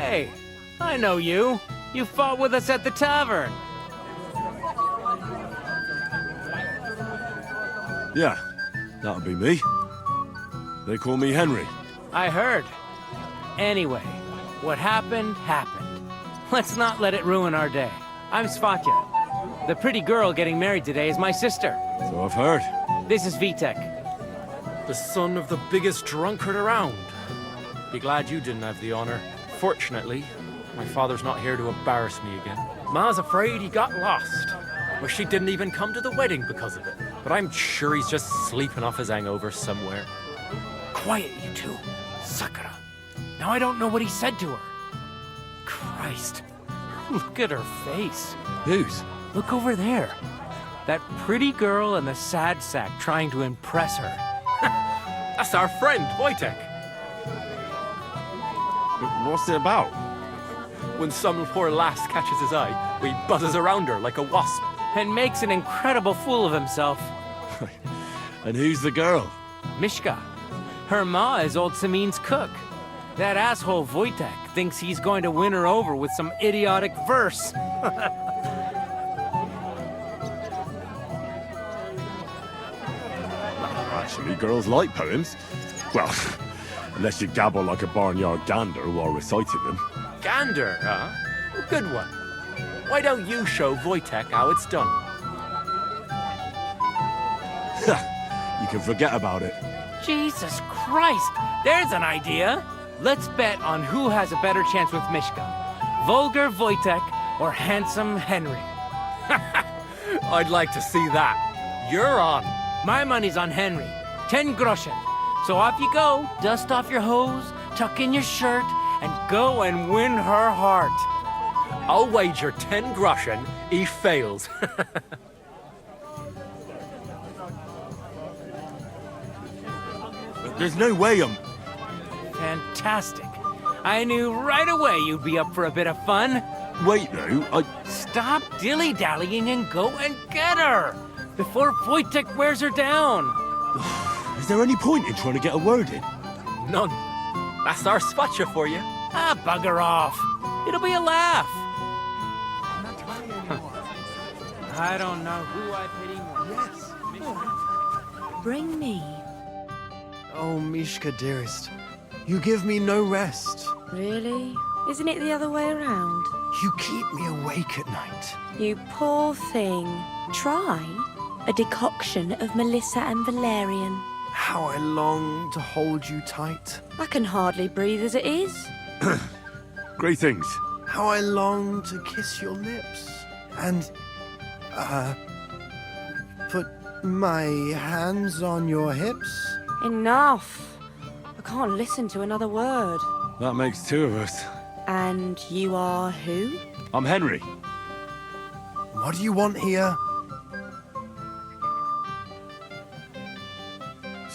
Hey, I know you. You fought with us at the tavern. Yeah, that'll be me. They call me Henry. I heard. Anyway, what happened, happened. Let's not let it ruin our day. I'm Svatya. The pretty girl getting married today is my sister. So I've heard. This is Vitek. The son of the biggest drunkard around. Be glad you didn't have the honor. Fortunately, my father's not here to embarrass me again. Ma's afraid he got lost. Or she didn't even come to the wedding because of it. But I'm sure he's just sleeping off his hangover somewhere. Quiet, you two. Sakura. Now I don't know what he said to her. Christ. Look at her face. Whose? Look over there. That pretty girl and the sad sack trying to impress her. That's our friend, Wojtek. What's it about? When some poor lass catches his eye, he buzzes around her like a wasp. And makes an incredible fool of himself. And who's the girl? Mishka. Her ma is old Semine's cook. That asshole Wojtek thinks he's going to win her over with some idiotic verse. Actually, girls like poems. Well, unless you gabble like a barnyard gander while reciting them. Gander, huh? Good one. Why don't you show Wojtek how it's done? You can forget about it. Jesus Christ, there's an idea. Let's bet on who has a better chance with Mishka. Vulgar Wojtek or handsome Henry. I'd like to see that. You're on. My money's on Henry. 10 groschen. So off you go, dust off your hose, tuck in your shirt, and go and win her heart. I'll wager 10 groschen he fails. There's no way I'm... Fantastic. I knew right away you'd be up for a bit of fun. Wait, no, Stop dilly-dallying and go and get her! Before Wojtek wears her down! Is there any point in trying to get a word in? None. That's our Svatya for you. Ah, bugger off. It'll be a laugh. I don't know who I pity more. Yes. Bring me. Oh, Mishka, dearest. You give me no rest. Really? Isn't it the other way around? You keep me awake at night. You poor thing. Try a decoction of Melissa and valerian. How I long to hold you tight. I can hardly breathe as it is. Greetings. How I long to kiss your lips. And, put my hands on your hips. Enough. I can't listen to another word. That makes two of us. And you are who? I'm Henry. What do you want here?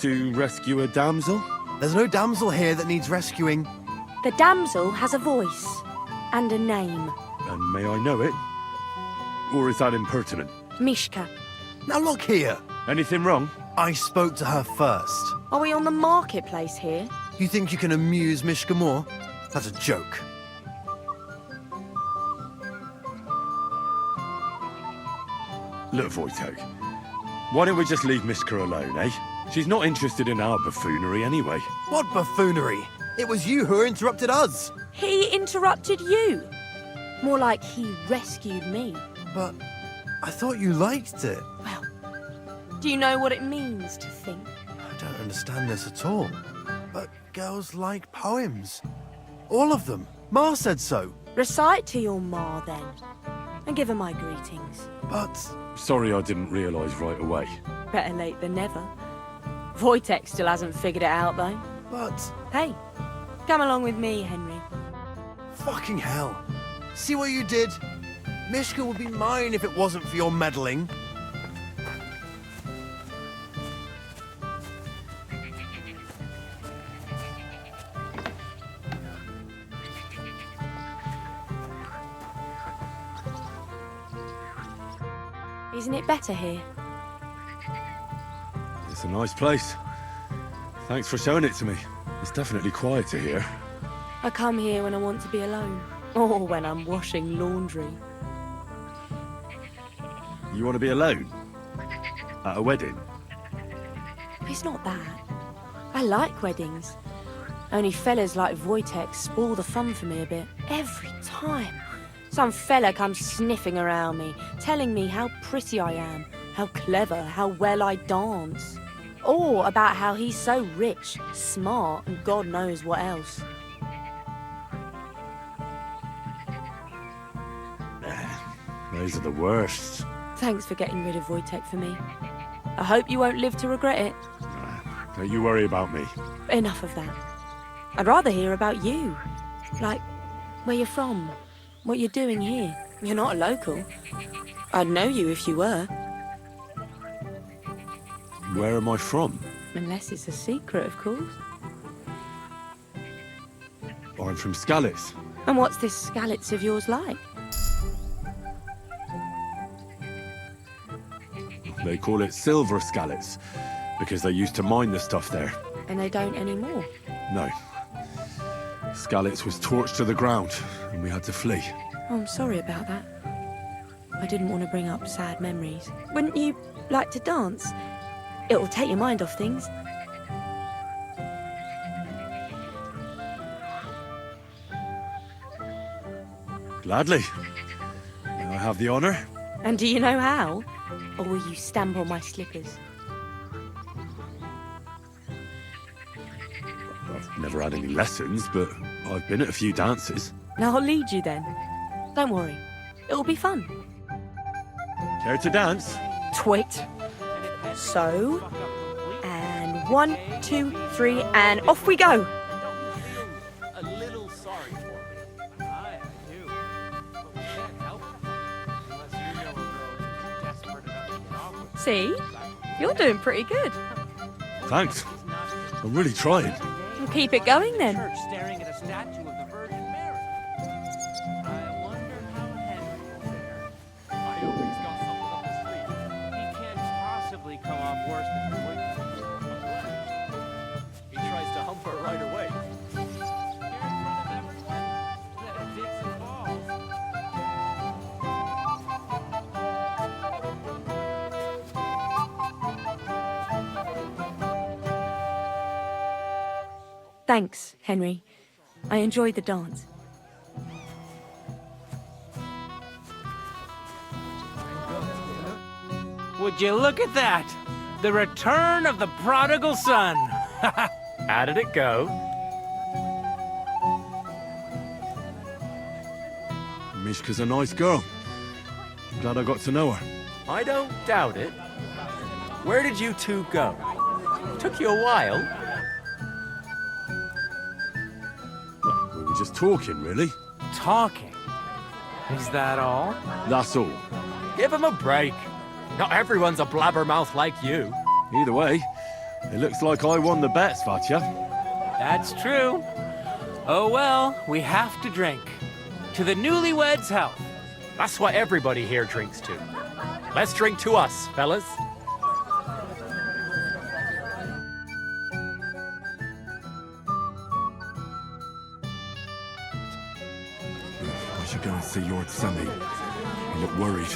To rescue a damsel? There's no damsel here that needs rescuing. The damsel has a voice and a name. And may I know it? Or is that impertinent? Mishka. Now look here. Anything wrong? I spoke to her first. Are we on the marketplace here? You think you can amuse Mishka more? That's a joke. Look, Wojtek. Why don't we just leave Mishka alone, eh? She's not interested in our buffoonery anyway. What buffoonery? It was you who interrupted us. He interrupted you. More like he rescued me. But I thought you liked it. Well, do you know what it means to think? I don't understand this at all. But girls like poems. All of them. Ma said so. Recite to your ma then, and give her my greetings. But Sorry I didn't realise right away. Better late than never. Wojtek still hasn't figured it out though. But Hey, come along with me, Henry. fucking hell. See what you did? Mishka would be mine if it wasn't for your meddling. Isn't it better here? It's a nice place. Thanks for showing it to me. It's definitely quieter here. I come here when I want to be alone, or when I'm washing laundry. You want to be alone? At a wedding? It's not that. I like weddings. Only fellas like Wojtek spoil the fun for me a bit. Every time. Some fella comes sniffing around me, telling me how pretty I am, how clever, how well I dance. Or about how he's so rich, smart, and God knows what else. Those are the worst. Thanks for getting rid of Wojtek for me. I hope you won't live to regret it. Don't you worry about me. Enough of that. I'd rather hear about you. Like, where you're from, what you're doing here. You're not a local. I'd know you if you were. Where am I from? Unless it's a secret, of course. I'm from Skalitz. And what's this Skalitz of yours like? They call it Silver Skalitz, because they used to mine the stuff there. And they don't anymore. No. Skalitz was torched to the ground, and we had to flee. Oh, I'm sorry about that. I didn't want to bring up sad memories. Wouldn't you like to dance? It'll take your mind off things. Gladly. May I have the honour? And do you know how? Or will you stamp on my slippers? I've never had any lessons, but I've been at a few dances. I'll lead you then. Don't worry. It'll be fun. Care to dance? Twit. So, and 1, 2, 3, and off we go. A little sorry for me. I do. But we can't help it. Unless you know a girl who's desperate enough to get off with. See? You're doing pretty good. Thanks. I'm really trying. We'll keep it going then. Church staring at a statue of the Virgin Mary. I wonder how Henry will fare. I hope he's got something up his sleeve. He can't possibly come off worse than the He tries to hump her right away. Thanks, Henry. I enjoyed the dance. Would you look at that? The return of the prodigal son. How did it go? Mishka's a nice girl. Glad I got to know her. I don't doubt it. Where did you two go? Took you a while. We were just talking, really. Talking? Is that all? That's all. Give him a break. Not everyone's a blabbermouth like you. Either way, it looks like I won the bet, Svatya. That's true. Oh well, we have to drink. To the newlyweds' health. That's what everybody here drinks to. Let's drink to us, fellas. I should go and see Lord Semi. He looked worried,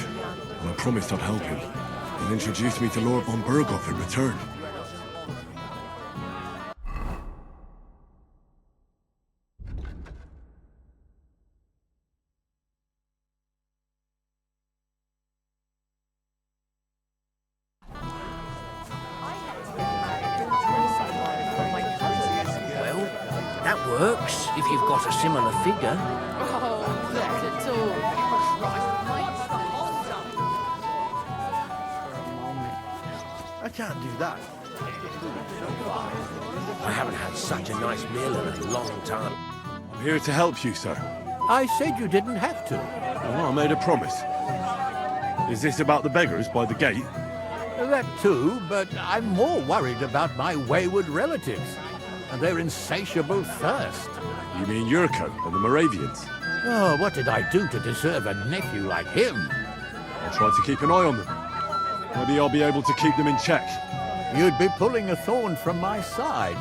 and I promised I'd help him. And introduced me to Lord von Burghoff in return. Well, that works if you've got a similar figure. I can't do that. I haven't had such a nice meal in a long time. I'm here to help you, sir. I said you didn't have to. Well, I made a promise. Is this about the beggars by the gate? That too, but I'm more worried about my wayward relatives and their insatiable thirst. You mean Yurko and the Moravians? Oh, what did I do to deserve a nephew like him? I'll try to keep an eye on them. Maybe I'll be able to keep them in check. You'd be pulling a thorn from my side.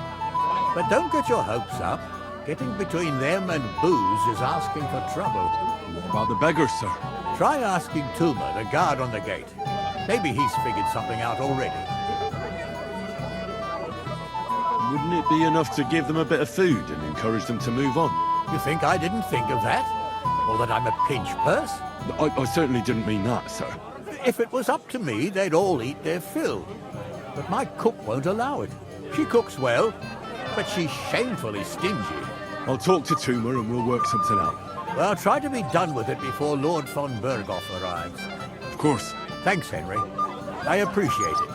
But don't get your hopes up. Getting between them and booze is asking for trouble. What about the beggars, sir? Try asking Tuma, the guard on the gate. Maybe he's figured something out already. Wouldn't it be enough to give them a bit of food and encourage them to move on? You think I didn't think of that? Or that I'm a pinch purse? I certainly didn't mean that, sir. If it was up to me, they'd all eat their fill. But my cook won't allow it. She cooks well, but she's shamefully stingy. I'll talk to Tuma and we'll work something out. Well, try to be done with it before Lord von Berghoff arrives. Of course. Thanks, Henry. I appreciate it.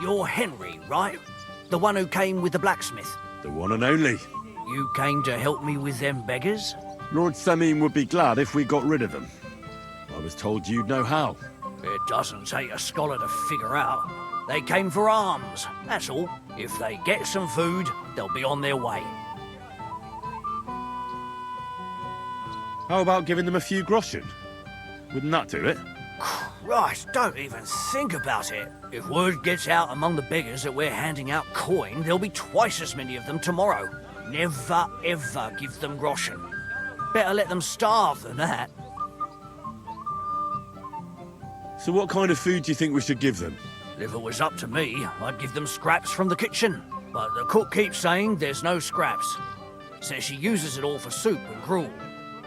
You're Henry, right? The one who came with the blacksmith. The one and only. You came to help me with them beggars? Lord Semine would be glad if we got rid of them. I was told you'd know how. It doesn't take a scholar to figure out. They came for alms, that's all. If they get some food, they'll be on their way. How about giving them a few groschen? Wouldn't that do it? Christ, don't even think about it. If word gets out among the beggars that we're handing out coin, there'll be twice as many of them tomorrow. Never, ever give them groschen. Better let them starve than that. So what kind of food do you think we should give them? If it was up to me, I'd give them scraps from the kitchen. But the cook keeps saying there's no scraps. Says she uses it all for soup and gruel.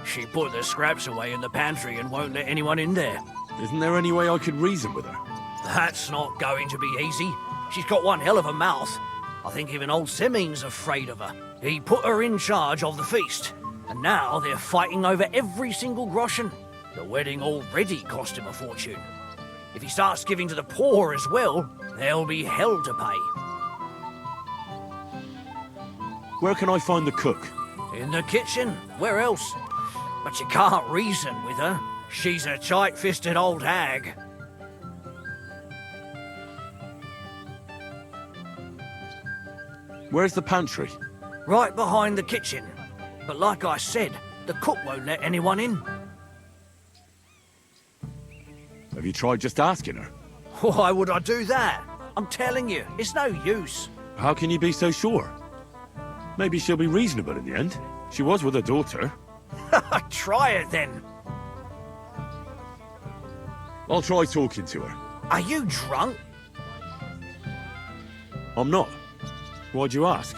She put the scraps away in the pantry and won't let anyone in there. Isn't there any way I could reason with her? That's not going to be easy. She's got one hell of a mouth. I think even old Semine's afraid of her. He put her in charge of the feast, and now they're fighting over every single groschen. The wedding already cost him a fortune. If he starts giving to the poor as well, there'll be hell to pay. Where can I find the cook? In the kitchen. Where else? But you can't reason with her. She's a tight-fisted old hag. Where's the pantry? Right behind the kitchen. But like I said, the cook won't let anyone in. Have you tried just asking her? Why would I do that? I'm telling you, it's no use. How can you be so sure? Maybe she'll be reasonable in the end. She was with her daughter. Try it then. I'll try talking to her. Are you drunk? I'm not. Why'd you ask?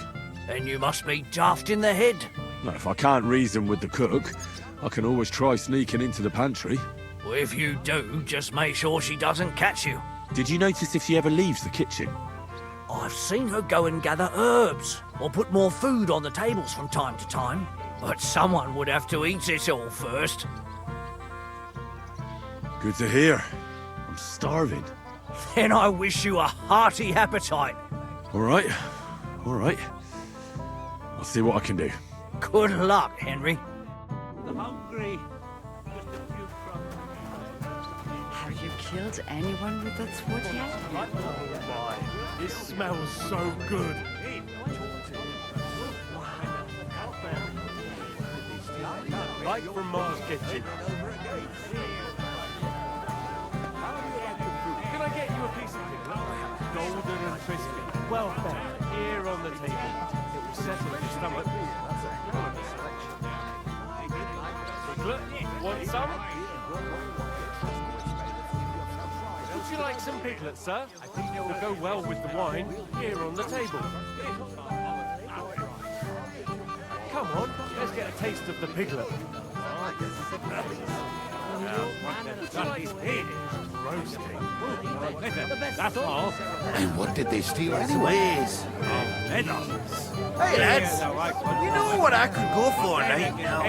Then you must be daft in the head. Well, if I can't reason with the cook, I can always try sneaking into the pantry. Well, if you do, just make sure she doesn't catch you. Did you notice if she ever leaves the kitchen? I've seen her go and gather herbs, or put more food on the tables from time to time. But someone would have to eat it all first. Good to hear. I'm starving. Then I wish you a hearty appetite. All right. All right. I'll see what I can do. Good luck, Henry. Hungry. Have you killed anyone with that sword yet? This smells so good. Right from Mars Kitchen. Can I get you a piece of piglet? Golden and crispy. Well fed. Here on the table. It will settle your stomach. Piglet, want some? Would you like some piglet, sir? I think it will go well with the wine. Here on the table. Come on, let's get a taste of the piglet. That's all. And what did they steal anyways? Medals. Hey lads, you know what I could go for right now?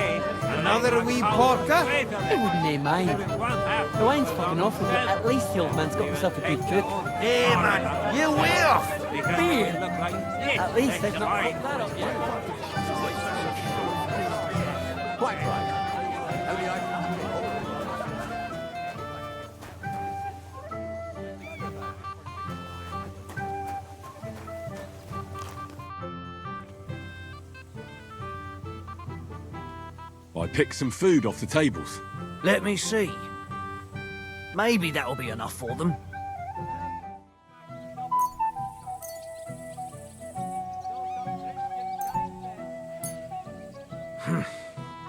Another wee porker? I wouldn't name mine. The wine's fucking awful, but at least the old man's got himself a good cook. Hey man, you're way off. Beer? At least they've not fucked that up yet. Quite right. Only I... I picked some food off the tables. Let me see. Maybe that'll be enough for them.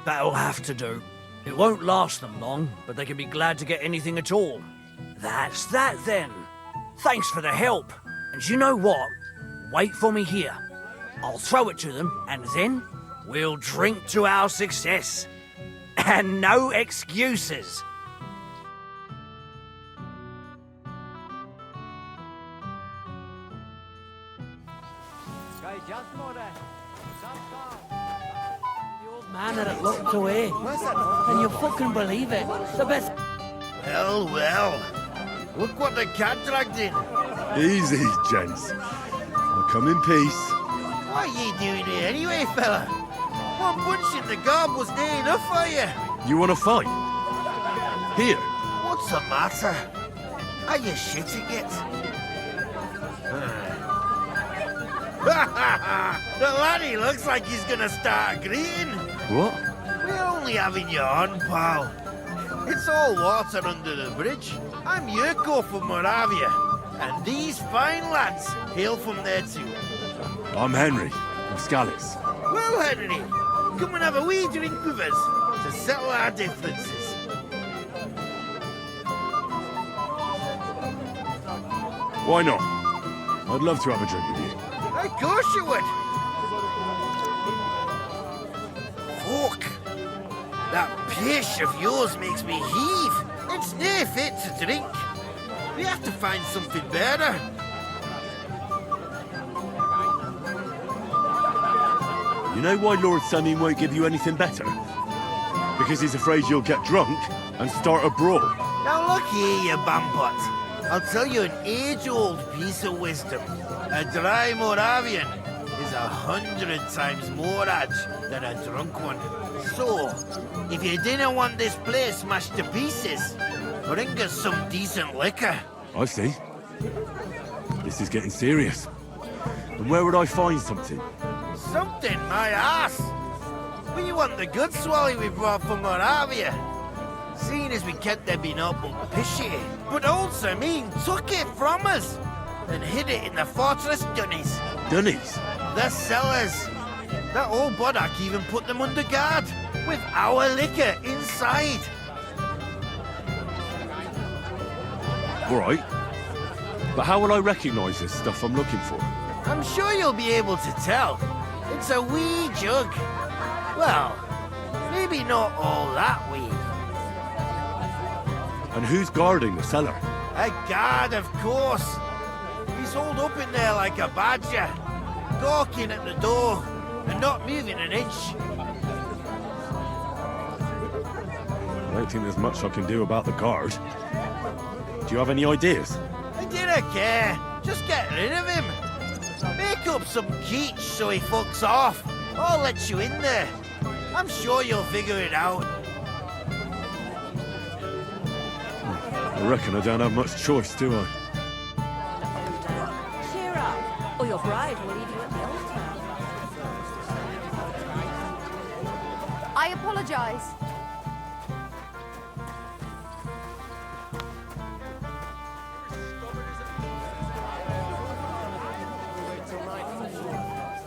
That'll have to do. It won't last them long, but they can be glad to get anything at all. That's that then. Thanks for the help. And you know what? Wait for me here. I'll throw it to them, and then we'll drink to our success. And no excuses. The old man had it locked away. Can you fucking believe it? The best. Well, well. Look what the cat dragged in. Easy, gents. I'll come in peace. What are you doing here anyway, fella? One punch in the gob was near enough for you. You want to fight? Here. What's the matter? Are you shitting it? The laddie looks like he's gonna start greeting. What? We're only having you on, pal. It's all water under the bridge. I'm Yurko from Moravia, and these fine lads hail from there too. I'm Henry, of Scallis. Well, Henry, come and have a wee drink with us to settle our differences. Why not? I'd love to have a drink with you. Of course you would. Fuck. That pish of yours makes me heave. It's near fit to drink. We have to find something better. You know why Lord Semine won't give you anything better? Because he's afraid you'll get drunk and start a brawl. Now look here, you bambot. I'll tell you an age-old piece of wisdom. A dry Moravian is 100 times more edge than a drunk one. So, if you didn't want this place smashed to pieces, bring us some decent liquor. I see. This is getting serious. And where would I find something? Something, my ass! We want the good swally we brought from Moravia. Seeing as we kept them being up but pishy. But old Semine took it from us and hid it in the fortress dunnies. Dunnies? The cellars. That old boddock even put them under guard, with our liquor inside. All right. But how will I recognise this stuff I'm looking for? I'm sure you'll be able to tell. It's a wee jug. Well, maybe not all that wee. And who's guarding the cellar? A guard, of course. He's holed up in there like a badger, gawking at the door and not moving an inch. I don't think there's much I can do about the guard. Do you have any ideas? I didn't care. Just get rid of him. Make up some keech so he fucks off. I'll let you in there. I'm sure you'll figure it out. I reckon I don't have much choice, do I? Cheer up, or your bride will leave you at the altar. I apologize.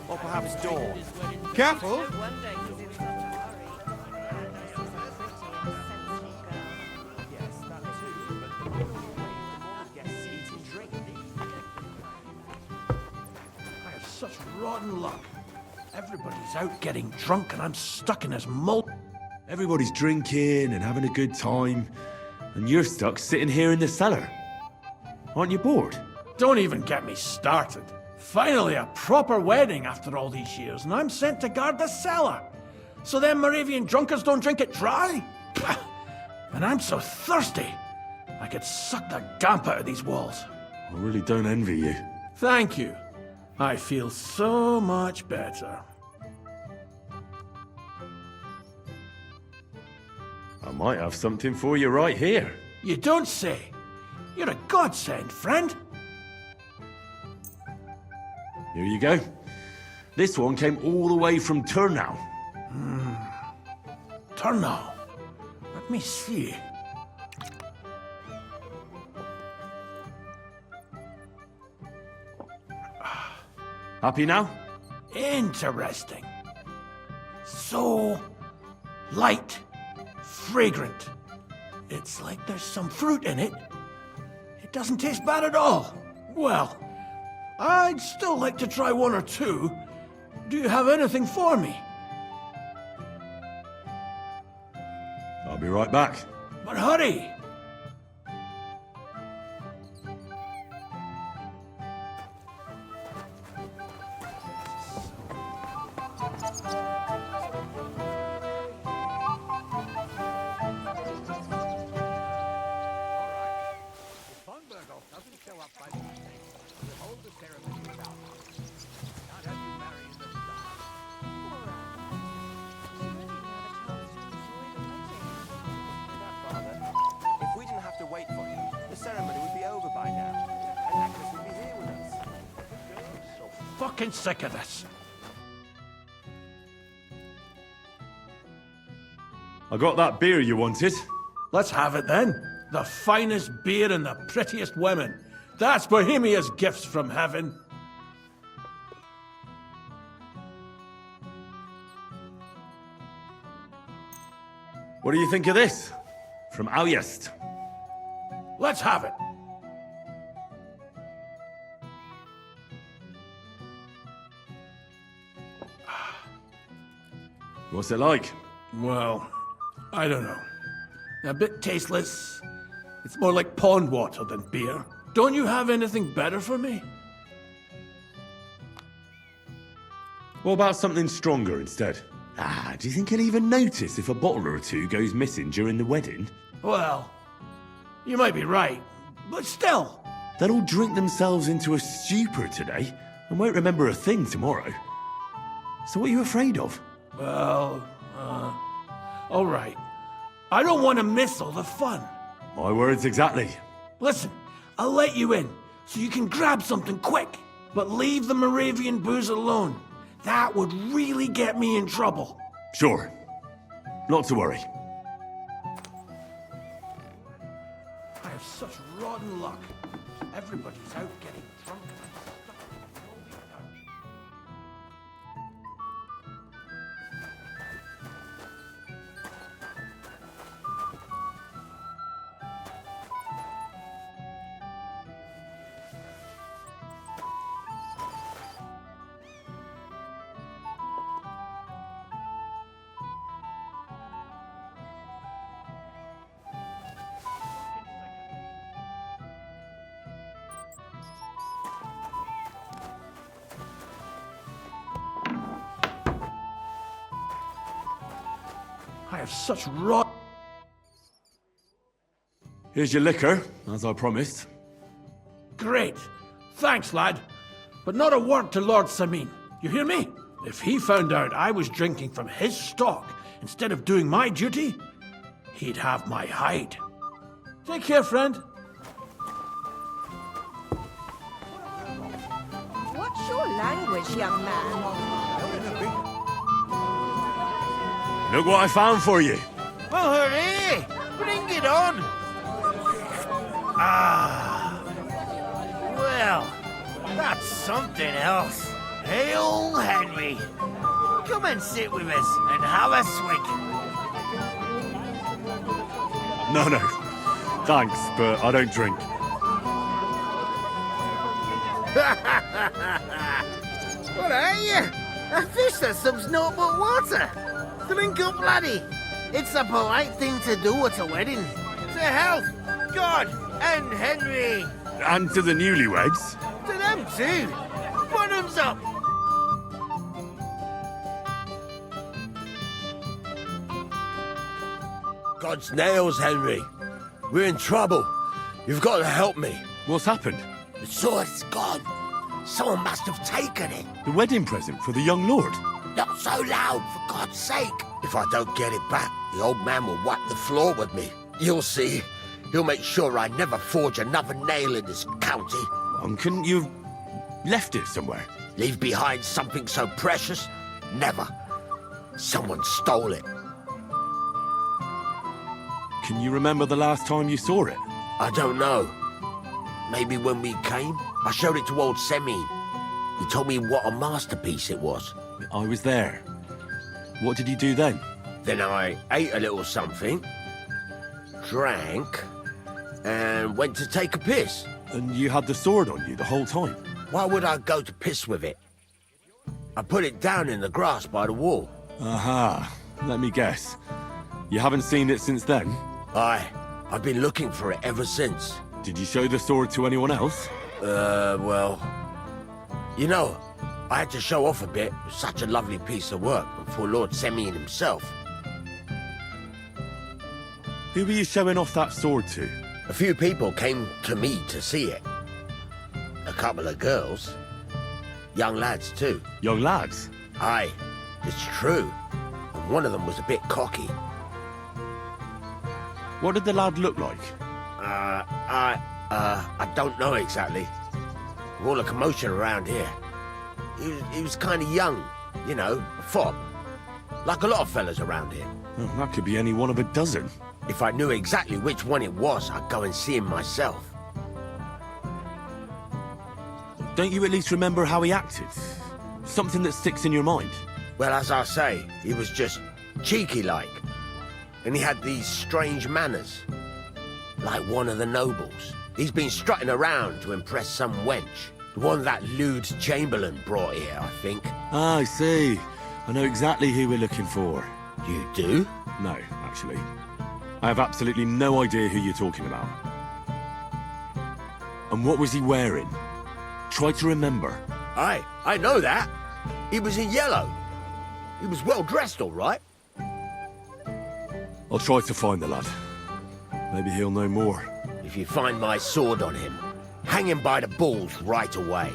Or perhaps door. Careful! Such rotten luck. Everybody's out getting drunk and I'm stuck in this mull. Everybody's drinking and having a good time, and you're stuck sitting here in the cellar. Aren't you bored? Don't even get me started. Finally a proper wedding after all these years, and I'm sent to guard the cellar. So them Moravian drunkards don't drink it dry? Pah! And I'm so thirsty, I could suck the damp out of these walls. I really don't envy you. Thank you. I feel so much better. I might have something for you right here. You don't say. You're a godsend, friend. Here you go. This one came all the way from Turnau. Turnau. Let me see. Happy now? Interesting. So light, fragrant. It's like there's some fruit in it. It doesn't taste bad at all. Well, I'd still like to try one or two. Do you have anything for me? I'll be right back. But hurry! If we didn't have to wait for him, the ceremony would be over by now. And Agnes would be here with us. So fucking sick of this. I got that beer you wanted. Let's have it then. The finest beer and the prettiest women. That's Bohemia's gifts from heaven. What do you think of this? From Alyest. Let's have it. What's it like? Well, I don't know. A bit tasteless. It's more like pond water than beer. Don't you have anything better for me? What about something stronger instead? Do you think he'll even notice if a bottle or two goes missing during the wedding? Well, you might be right, but still. They'll all drink themselves into a stupor today and won't remember a thing tomorrow. So what are you afraid of? Well, all right. I don't want to miss all the fun. My words exactly. Listen, I'll let you in, so you can grab something quick. But leave the Moravian booze alone. That would really get me in trouble. Sure. Not to worry. I have such rotten luck. Everybody's out getting drunk. I have such rot. Here's your liquor, as I promised. Great. Thanks, lad. But not a word to Lord Semine. You hear me? If he found out I was drinking from his stock instead of doing my duty, he'd have my hide. Take care, friend. What's your language, young man? Look what I found for you. Well, hooray! Bring it on! Well, that's something else. Hail, Henry. Come and sit with us and have a swig. No. Thanks, but I don't drink. What are you? A fish that subs naught but water. Drink up, laddie. It's a polite thing to do at a wedding. To health, God, and Henry. And to the newlyweds. To them too. Bottoms up. God's nails, Henry. We're in trouble. You've got to help me. What's happened? The sword's gone. Someone must have taken it. The wedding present for the young lord. Not so loud, for God's sake. If I don't get it back, the old man will wipe the floor with me. You'll see. He'll make sure I never forge another nail in this county. Couldn't you have left it somewhere? Leave behind something so precious? Never. Someone stole it. Can you remember the last time you saw it? I don't know. Maybe when we came? I showed it to old Semine. He told me what a masterpiece it was. I was there. What did you do then? Then I ate a little something, drank, and went to take a piss. And you had the sword on you the whole time? Why would I go to piss with it? I put it down in the grass by the wall. Aha. Let me guess. You haven't seen it since then? I've been looking for it ever since. Did you show the sword to anyone else? Well... You know, I had to show off a bit. It was such a lovely piece of work before Lord Semine himself. Who were you showing off that sword to? A few people came to me to see it. A couple of girls. Young lads, too. Young lads? Aye, it's true. And one of them was a bit cocky. What did the lad look like? I don't know exactly. With all the commotion around here. He was kind of young, you know, a fop. Like a lot of fellas around here. Well, that could be any one of a dozen. If I knew exactly which one it was, I'd go and see him myself. Don't you at least remember how he acted? Something that sticks in your mind? Well, as I say, he was just cheeky-like. And he had these strange manners. Like one of the nobles. He's been strutting around to impress some wench. The one that lewd Chamberlain brought here, I think. Ah, I see. I know exactly who we're looking for. You do? No, actually. I have absolutely no idea who you're talking about. And what was he wearing? Try to remember. Aye, I know that. He was in yellow. He was well dressed, all right. I'll try to find the lad. Maybe he'll know more. If you find my sword on him, hang him by the balls right away.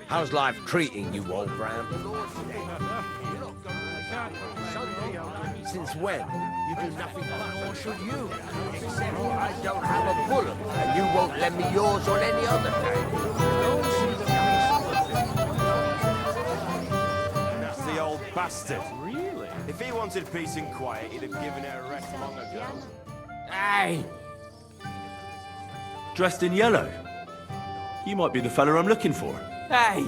How's life treating you, old Bram? Since when? You do nothing but, or should you? Except I don't have a bullet, and you won't lend me yours on any other day. That's the old bastard. Really? If he wanted peace and quiet, he'd have given her a rest long ago. Hey! Dressed in yellow? You might be the fella I'm looking for. Hey!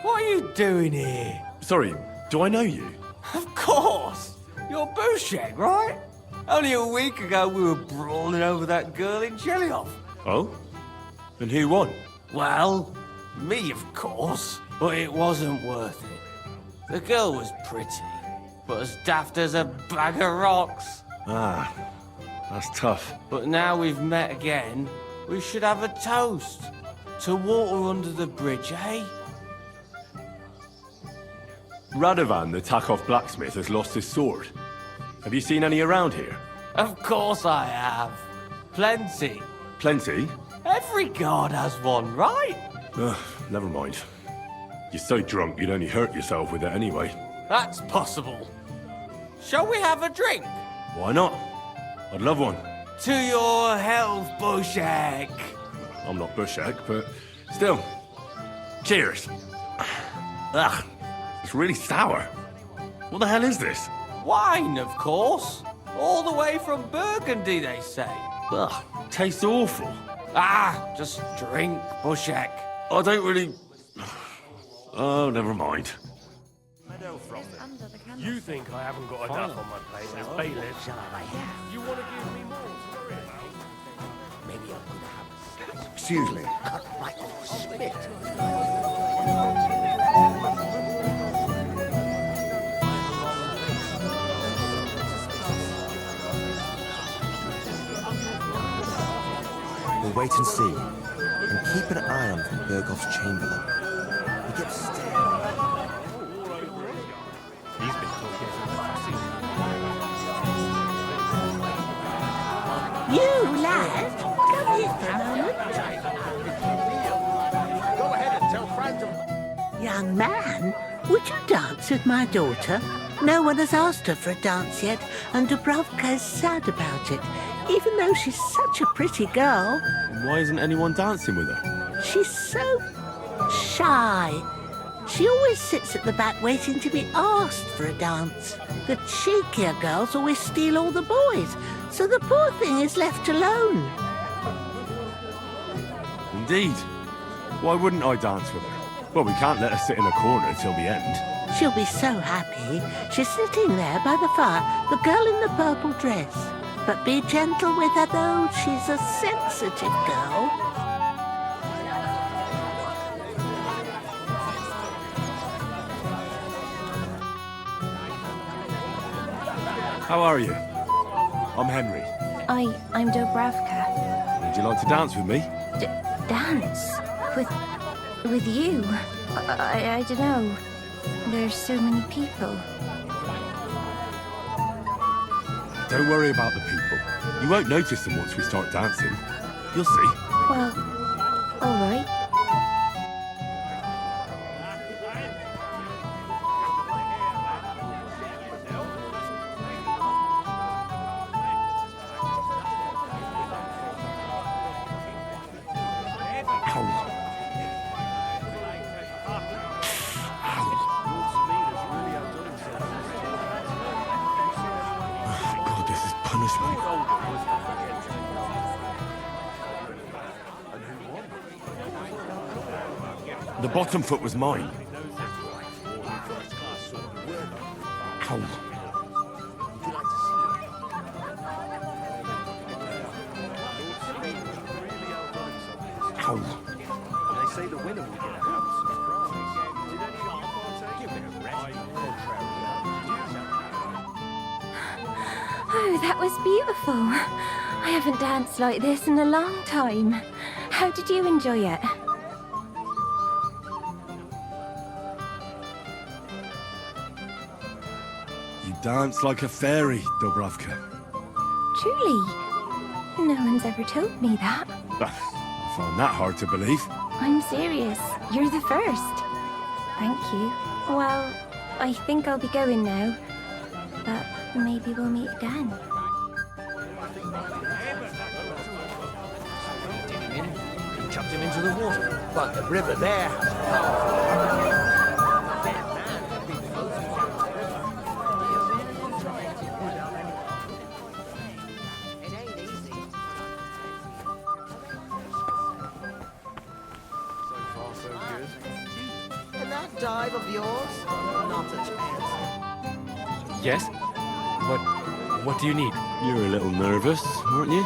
What are you doing here? Sorry, do I know you? Of course! You're Bouchek, right? Only a week ago we were brawling over that girl in Chellioff. Oh? And who won? Well, me, of course. But it wasn't worth it. The girl was pretty, but as daft as a bag of rocks. Ah, that's tough. But now we've met again, we should have a toast. To water under the bridge, eh? Radovan, the Takov blacksmith, has lost his sword. Have you seen any around here? Of course I have. Plenty. Plenty? Every god has one, right? Ugh, never mind. You're so drunk you'd only hurt yourself with it anyway. That's possible. Shall we have a drink? Why not? I'd love one. To your health, Bouchek. I'm not Bouchek, but still. Cheers. Ugh, it's really sour. What the hell is this? Wine, of course. All the way from Burgundy, they say. Ugh, tastes awful. Ah, just drink, Bouchek. I don't really... Oh, never mind. You think I haven't got a duck on my plate as bailiff? You want to give me more to worry about? Maybe I'm going to have a slice. Excuse me. Cut right off the spit. We'll wait and see, and keep an eye on Bergoff's chamberlain. He kept staring. He's been talking to You, lad, come here for a moment. Go ahead and tell Frank. Young man, would you dance with my daughter? No one has asked her for a dance yet, and Dubrovka is sad about it, even though she's such a pretty girl. Why isn't anyone dancing with her? She's so shy. She always sits at the back waiting to be asked for a dance. The cheekier girls always steal all the boys, so the poor thing is left alone. Indeed. Why wouldn't I dance with her? Well, we can't let her sit in a corner till the end. She'll be so happy. She's sitting there by the fire, the girl in the purple dress. But be gentle with her, though. She's a sensitive girl. How are you? I'm Henry. I'm Dobravka. Would you like to dance with me? Dance? With you? I don't know. There's so many people. Don't worry about the people. You won't notice them once we start dancing. You'll see. Well, all right. God, this is punishment. The bottom foot was mine. Ow. Ow. They say the winner will get a house. Oh, that was beautiful. I haven't danced like this in a long time. How did you enjoy it? You dance like a fairy, Dobravka. Truly? No one's ever told me that. I find that hard to believe. I'm serious. You're the first. Thank you. Well, I think I'll be going now. But maybe we'll meet again. He chucked him into the water. But the river there has power. And that dive of yours? Not a chance. Yes? What do you need? You're a little nervous, aren't you?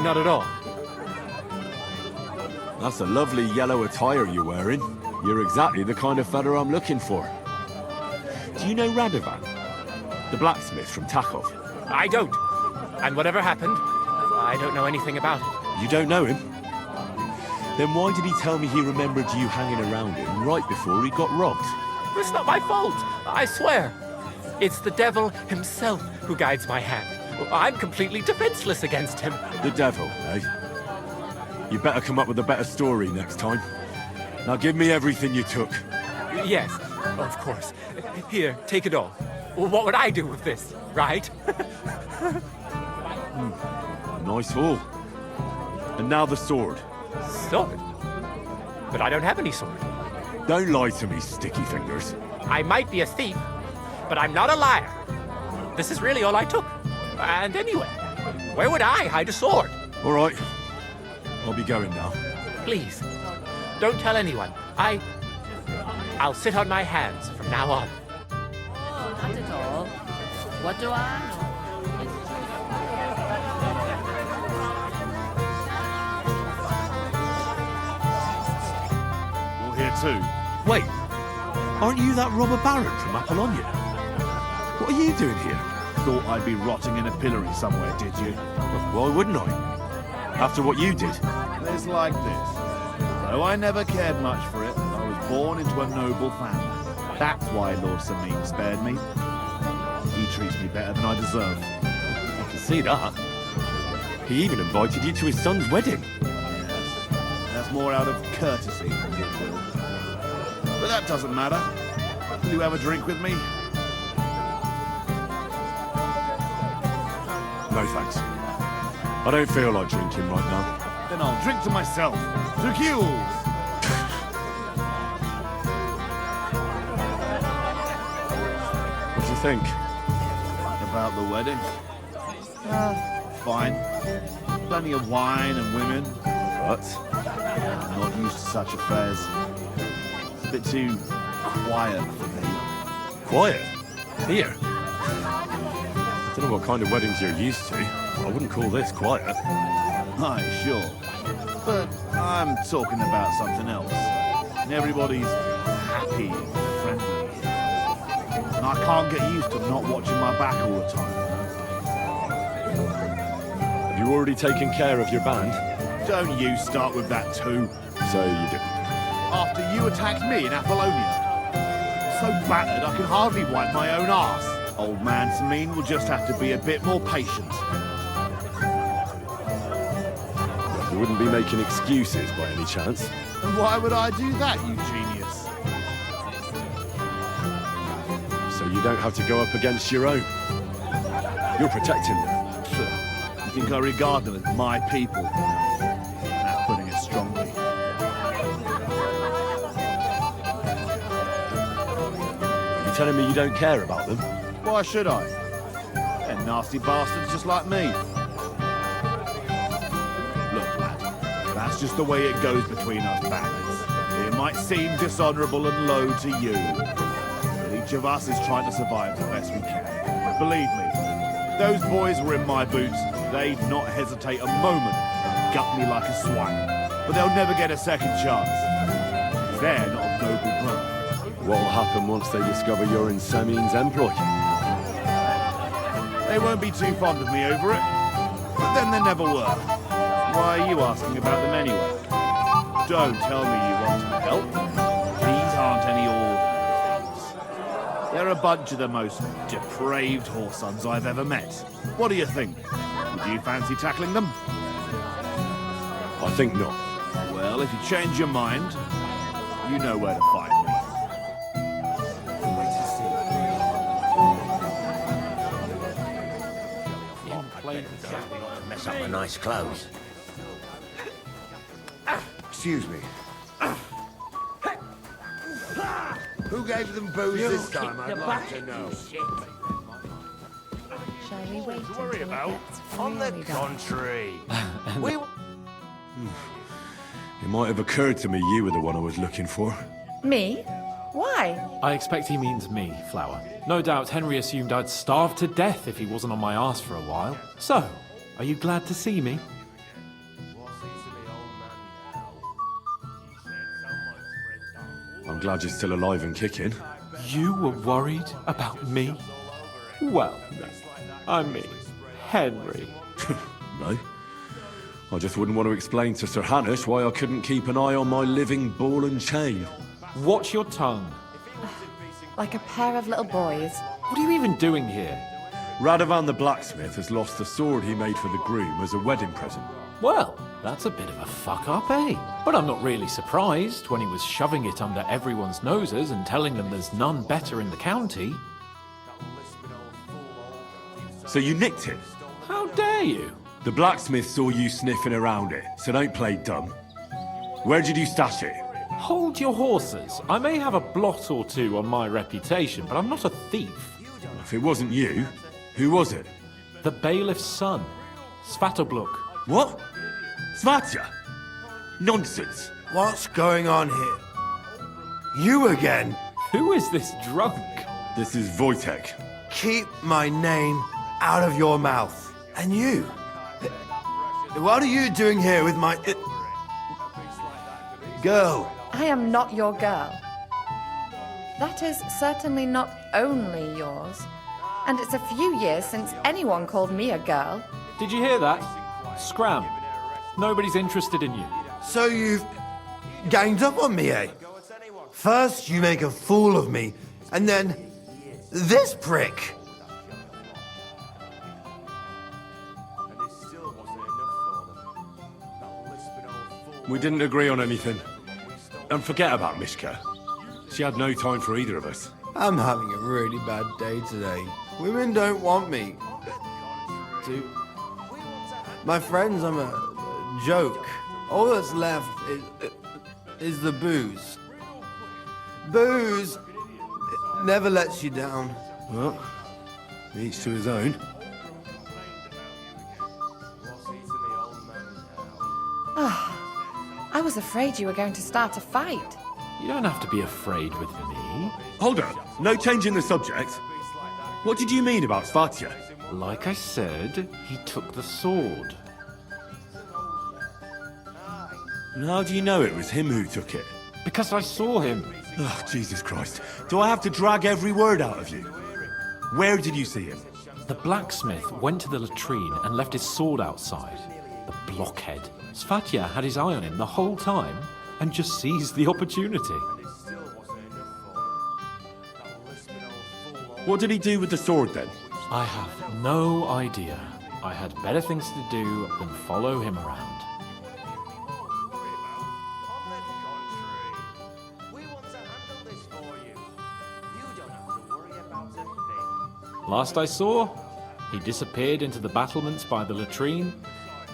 Not at all. That's a lovely yellow attire you're wearing. You're exactly the kind of fella I'm looking for. Do you know Radovan? The blacksmith from Takov? I don't. And whatever happened, I don't know anything about it. You don't know him? Then why did he tell me he remembered you hanging around him right before he got robbed? It's not my fault, I swear. It's the devil himself who guides my hand. I'm completely defenseless against him. The devil, eh? You better come up with a better story next time. Now give me everything you took. Yes, of course. Here, take it all. What would I do with this, right? Nice haul. And now the sword. Sword? But I don't have any sword. Don't lie to me, sticky fingers. I might be a thief, but I'm not a liar. This is really all I took. And anyway, where would I hide a sword? All right. I'll be going now. Please, don't tell anyone. I'll sit on my hands from now on. Oh, not at all. What do I know? You're here too. Wait, aren't you that robber baron from Apollonia? What are you doing here? Thought I'd be rotting in a pillory somewhere, did you? Why wouldn't I? After what you did. It's like this. Though I never cared much for it, I was born into a noble family. That's why Lord Semine spared me. He treats me better than I deserve. I can see that. He even invited you to his son's wedding. Yes. That's more out of courtesy than goodwill. But that doesn't matter. Will you have a drink with me? No thanks. I don't feel like drinking right now. Then I'll drink to myself. To Kills! What do you think? About the wedding? Fine. Plenty of wine and women. But I'm not used to such affairs. bit too quiet for me. Quiet? Here? I don't know what kind of weddings you're used to. I wouldn't call this quiet. Aye, sure. But I'm talking about something else. Everybody's happy and friendly here. And I can't get used to not watching my back all the time. Have you already taken care of your band? Don't you start with that too. So you didn't. After you attacked me in Apollonia. So battered I can hardly wipe my own arse. Old man Semine will just have to be a bit more patient. You wouldn't be making excuses by any chance? And why would I do that, you genius? So you don't have to go up against your own. You're protecting them. You think I regard them as my people? That's putting it strongly. Are you telling me you don't care about them? Why should I? They're nasty bastards just like me. Look, lad, that's just the way it goes between us bandits. It might seem dishonourable and low to you, but each of us is trying to survive the best we can. Believe me, if those boys were in my boots, they'd not hesitate a moment and gut me like a swine. But they'll never get a second chance. They're not of noble blood. What'll happen once they discover you're in Semine's employ? They won't be too fond of me over it, but then they never were. Why are you asking about them anyway? Don't tell me you want to help. These aren't any ordinaries. They're a bunch of the most depraved whoresons I've ever met. What do you think? Would you fancy tackling them? I think not. Well, if you change your mind, you know where to find me. Mess up my nice clothes. Excuse me. Who gave them booze this time? I'd like to know. Shall we wait To worry until about. it gets On the really dark? contrary. It might have occurred to me you were the one I was looking for. Me? Why? I expect he means me, Flower. No doubt Henry assumed I'd starve to death if he wasn't on my arse for a while. So, are you glad to see me? I'm glad you're still alive and kicking. You were worried about me? Well, no. I mean, Henry. No. I just wouldn't want to explain to Sir Hanish why I couldn't keep an eye on my living ball and chain. Watch your tongue. Like a pair of little boys. What are you even doing here? Radovan the blacksmith has lost the sword he made for the groom as a wedding present. Well, that's a bit of a fuck-up, eh? But I'm not really surprised when he was shoving it under everyone's noses and telling them there's none better in the county. So you nicked it? How dare you? The blacksmith saw you sniffing around it, so don't play dumb. Where did you stash it? Hold your horses. I may have a blot or two on my reputation, but I'm not a thief. If it wasn't you, who was it? The bailiff's son, Svatobluk. What? Svatya? Nonsense. What's going on here? You again? Who is this drunk? This is Wojtek. Keep my name out of your mouth. And you? What are you doing here with my... girl? I am not your girl. That is certainly not only yours. And it's a few years since anyone called me a girl. Did you hear that? Scram. Nobody's interested in you. So you've ganged up on me, eh? First you make a fool of me, and then this prick. We didn't agree on anything. And forget about Mishka. She had no time for either of us. I'm having a really bad day today. Women don't want me. My friends, I'm a joke. All that's left is the booze. Booze never lets you down. Well, each to his own. I was afraid you were going to start a fight. You don't have to be afraid with me. Hold on. No changing the subject. What did you mean about Svatya? Like I said, he took the sword. And how do you know it was him who took it? Because I saw him. Oh, Jesus Christ. Do I have to drag every word out of you? Where did you see him? The blacksmith went to the latrine and left his sword outside. The blockhead. Svatya had his eye on him the whole time and just seized the opportunity. What did he do with the sword then? I have no idea. I had better things to do than follow him around. Last I saw, he disappeared into the battlements by the latrine,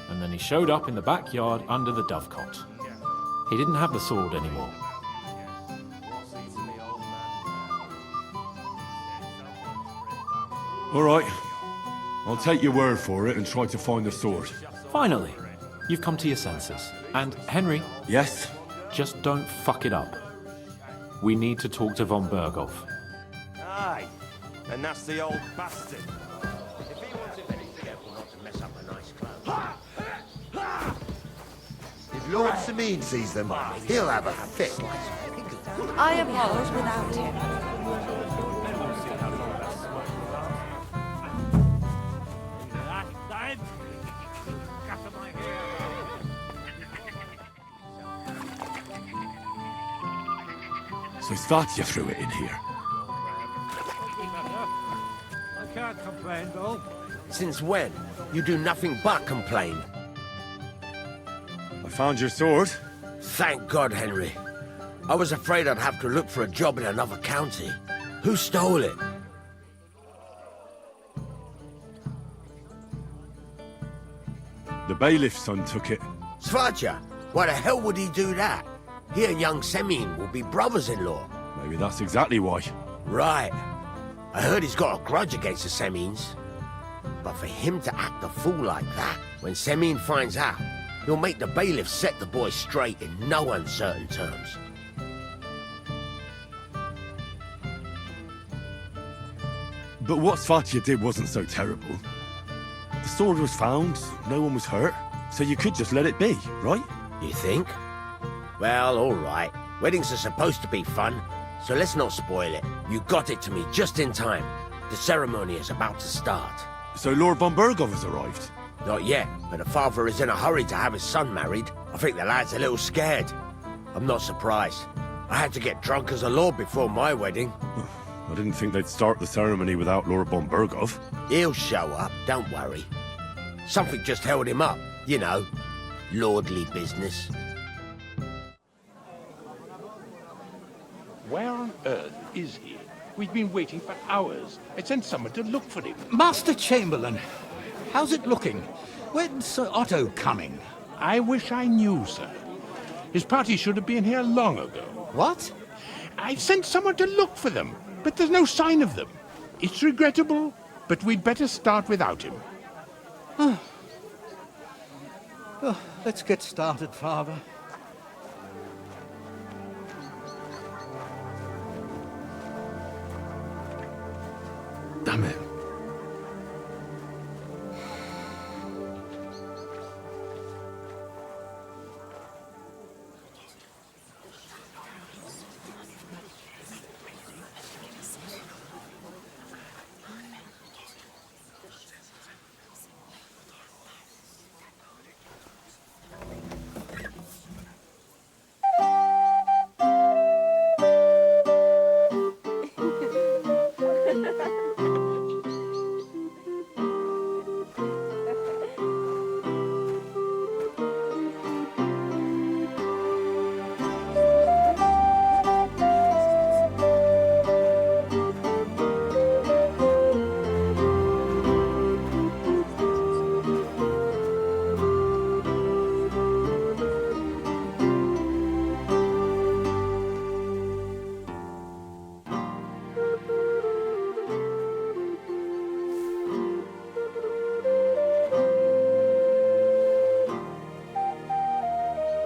and then he showed up in the backyard under the dovecot. He didn't have the sword anymore. All right. I'll take your word for it and try to find the sword. Finally, you've come to your senses. And Henry? Yes? Just don't fuck it up. We need to talk to von Berghoff. Aye, and that's the old bastard. If he wants it, then he's careful not to mess up a nice clothes. If Lord Semine sees them, he'll have a fit. I am yours without him. So Svatya threw it in here. I can't complain, though. Since when? You do nothing but complain. I found your sword. Thank God, Henry. I was afraid I'd have to look for a job in another county. Who stole it? The bailiff's son took it. Svatya? Why the hell would he do that? He and young Semine will be brothers-in-law. Maybe that's exactly why. Right. I heard he's got a grudge against the Semines. But for him to act a fool like that, when Semine finds out, he'll make the bailiff set the boy straight in no uncertain terms. But what Svatya did wasn't so terrible. The sword was found, no one was hurt, so you could just let it be, right? You think? Well, all right. Weddings are supposed to be fun, so let's not spoil it. You got it to me just in time. The ceremony is about to start. So Lord von Berghoff has arrived? Not yet, but the father is in a hurry to have his son married. I think the lad's a little scared. I'm not surprised. I had to get drunk as a lord before my wedding. I didn't think they'd start the ceremony without Lord von Berghoff. He'll show up, don't worry. Something just held him up, you know. Lordly business. Where on earth is he? We've been waiting for hours. I sent someone to look for him. Master Chamberlain, how's it looking? When's Sir Otto coming? I wish I knew, sir. His party should have been here long ago. What? I sent someone to look for them, but there's no sign of them. It's regrettable, but we'd better start without him. Let's get started, Father. Damn it.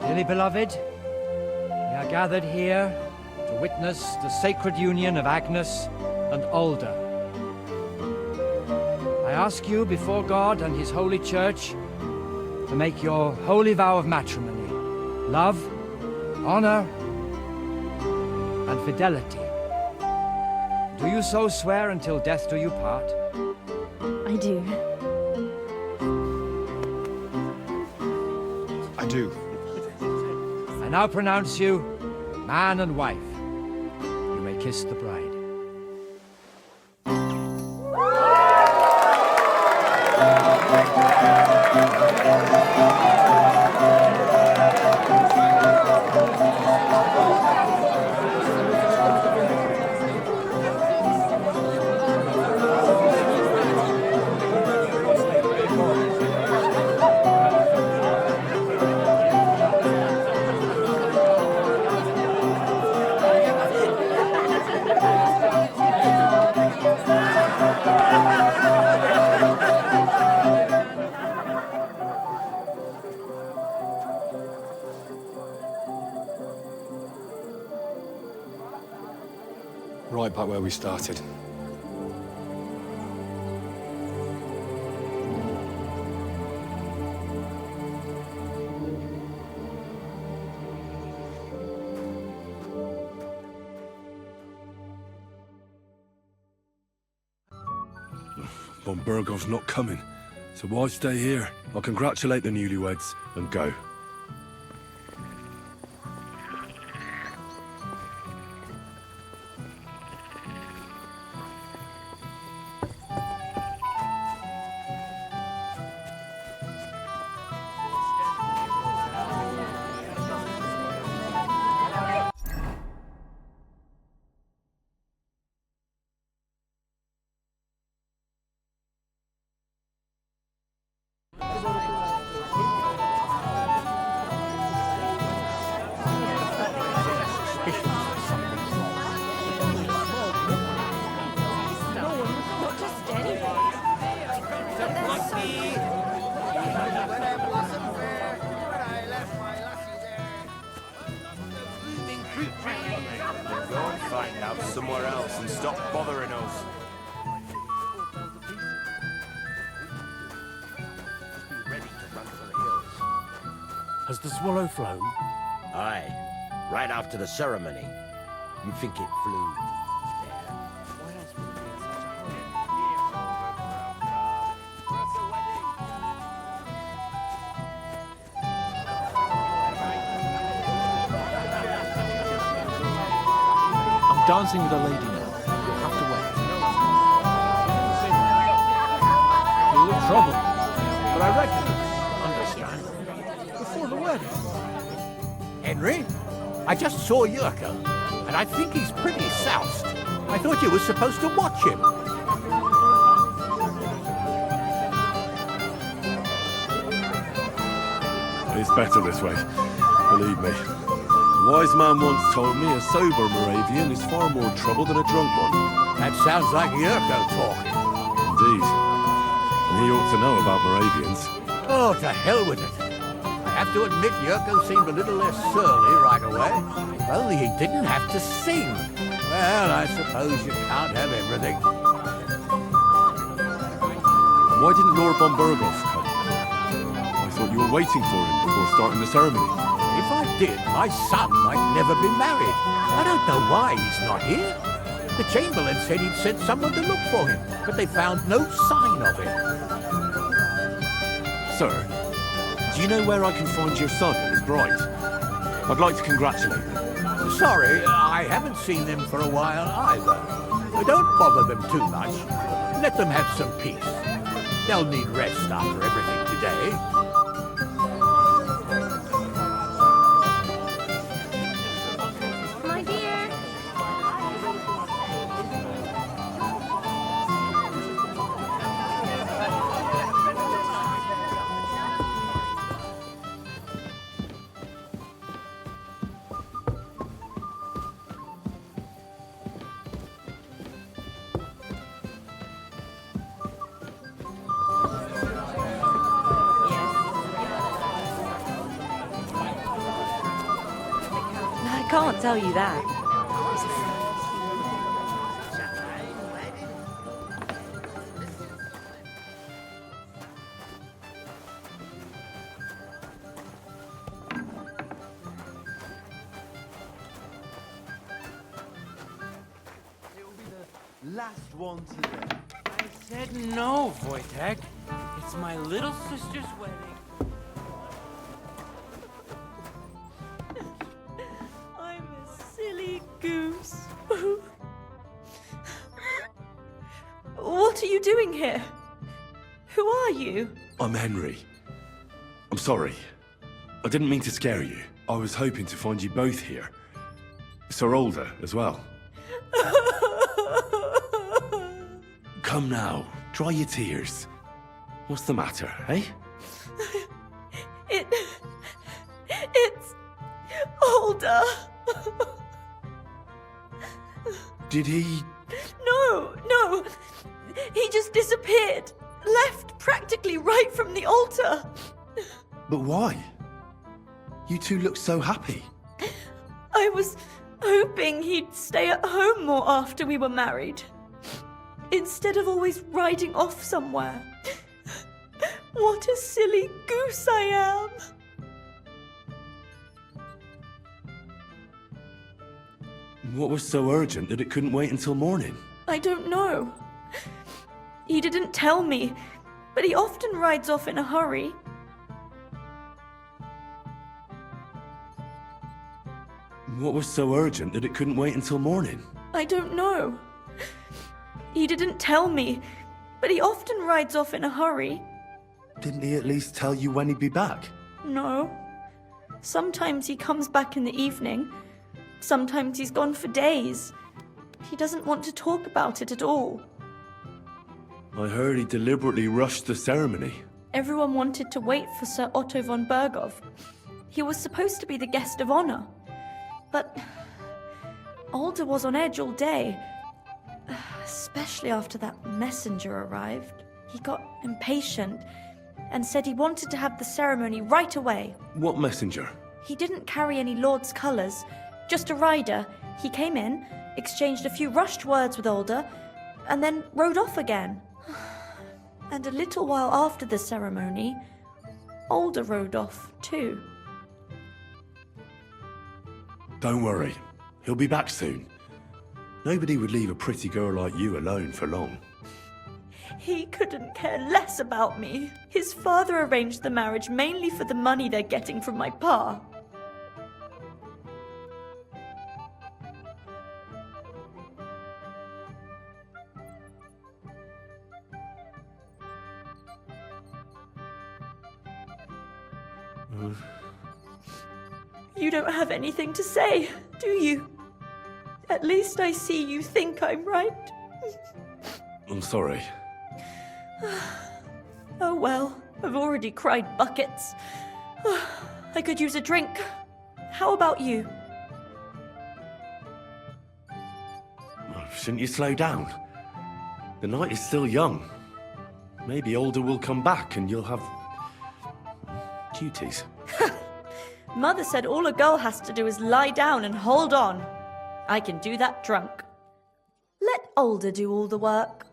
Dearly beloved, we are gathered here witness the sacred union of Agnes and Alda. I ask you before God and his holy church to make your holy vow of matrimony, love, honor, and fidelity. Do you so swear until death do you part? I do. I do. I now pronounce you man and wife. You may kiss the bride. Right back where we started. Von Burgov's not coming, so why stay here? I'll congratulate the newlyweds and go. Go and find out somewhere else and stop bothering us. Has the swallow flown? Aye, right after the ceremony. You think it flew there? I'm dancing with a lady now. You'll have to wait. You look troubled, but I reckon understand. Before the wedding. Henry, I just saw Yurko, and I think he's pretty soused. I thought you were supposed to watch him. It's better this way, believe me. A wise man once told me a sober Moravian is far more trouble than a drunk one. That sounds like Yurko talk. Indeed. And he ought to know about Moravians. Oh, to hell with it. I have to admit Yurko seemed a little less surly right away. If only he didn't have to sing. Well, I suppose you can't have everything. Why didn't Lord von Burgos come? I thought you were waiting for him before starting the ceremony. If I did, my son might never be married. I don't know why he's not here. The Chamberlain said he'd sent someone to look for him, but they found no sign of him. Sir, do you know where I can find your son and his bride? I'd like to congratulate them. Sorry, I haven't seen them for a while either. Don't bother them too much. Let them have some peace. They'll need rest after everything today. My dear. I can't tell you that. last one today. I said no, Wojtek. It's my little sister's wedding. I'm a silly goose. What are you doing here? Who are you? I'm Henry. I'm sorry. I didn't mean to scare you. I was hoping to find you both here. Sir Alder as well. Come now, dry your tears. What's the matter, eh? It's Alder. Did he... No. He just disappeared. Left practically right from the altar. But why? You two look so happy. I was hoping he'd stay at home more after we were married, instead of always riding off somewhere. What a silly goose I am. What was so urgent that it couldn't wait until morning? I don't know. He didn't tell me, but he often rides off in a hurry. What was so urgent that it couldn't wait until morning? I don't know. He didn't tell me, but he often rides off in a hurry. Didn't he at least tell you when he'd be back? No. Sometimes he comes back in the evening. Sometimes he's gone for days. He doesn't want to talk about it at all. I heard he deliberately rushed the ceremony. Everyone wanted to wait for Sir Otto von Berghoff. He was supposed to be the guest of honor. But Alder was on edge all day, especially after that messenger arrived. He got impatient and said he wanted to have the ceremony right away. What messenger? He didn't carry any lord's colours, just a rider. He came in, exchanged a few rushed words with Alder, and then rode off again. And a little while after the ceremony, Alder rode off too. Don't worry, he'll be back soon. Nobody would leave a pretty girl like you alone for long. He couldn't care less about me. His father arranged the marriage mainly for the money they're getting from my pa. You don't have anything to say, do you? At least I see you think I'm right. I'm sorry. Oh well, I've already cried buckets. I could use a drink. How about you? Shouldn't you slow down? The night is still young. Maybe Alder will come back and you'll have... duties. Mother said all a girl has to do is lie down and hold on. I can do that drunk. Let Alder do all the work.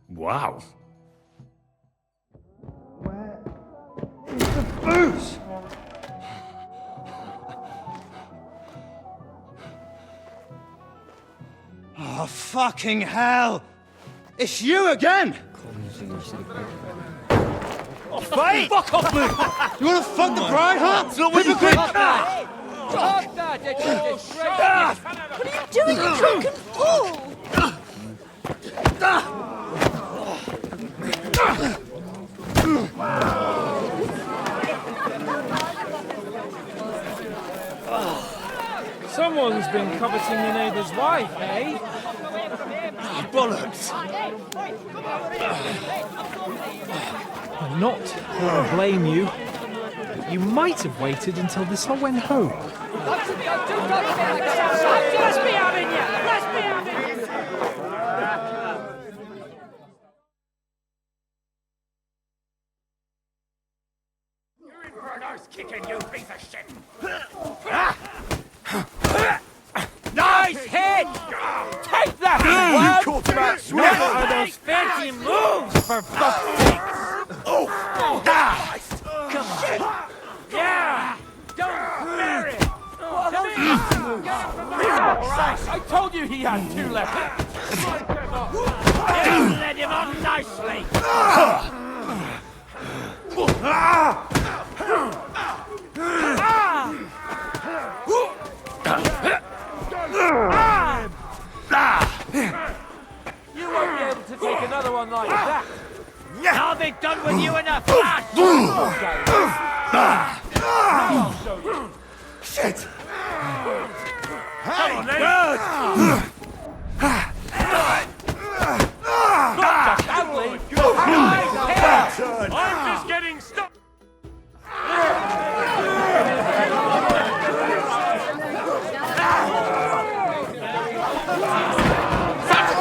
Wow. Booze! Oh, fucking hell! It's you again! Oh, fight! Fuck off, Luke! You wanna fuck the bride, huh? It's not what you think! Stop that! What are you doing, you drunken fool? Someone's been coveting your neighbour's wife, eh? Bollocks! I'm not going to blame you. You might have waited until this all went home. Let's be having you! Let's be having you! You're in for an arse kicking, you piece of shit! Nice hit! Take that! You caught him out swimming! What are those fancy moves, for fuck's sake? Oh! Come on! Yeah! Don't spare it! I told you he had two left! Led him on nicely! You won't be able to take another one like that! I'll be done with you in a flash! I'll show you. Shit! Come on, then! Gotcha, Stanley! I'm just getting stuck!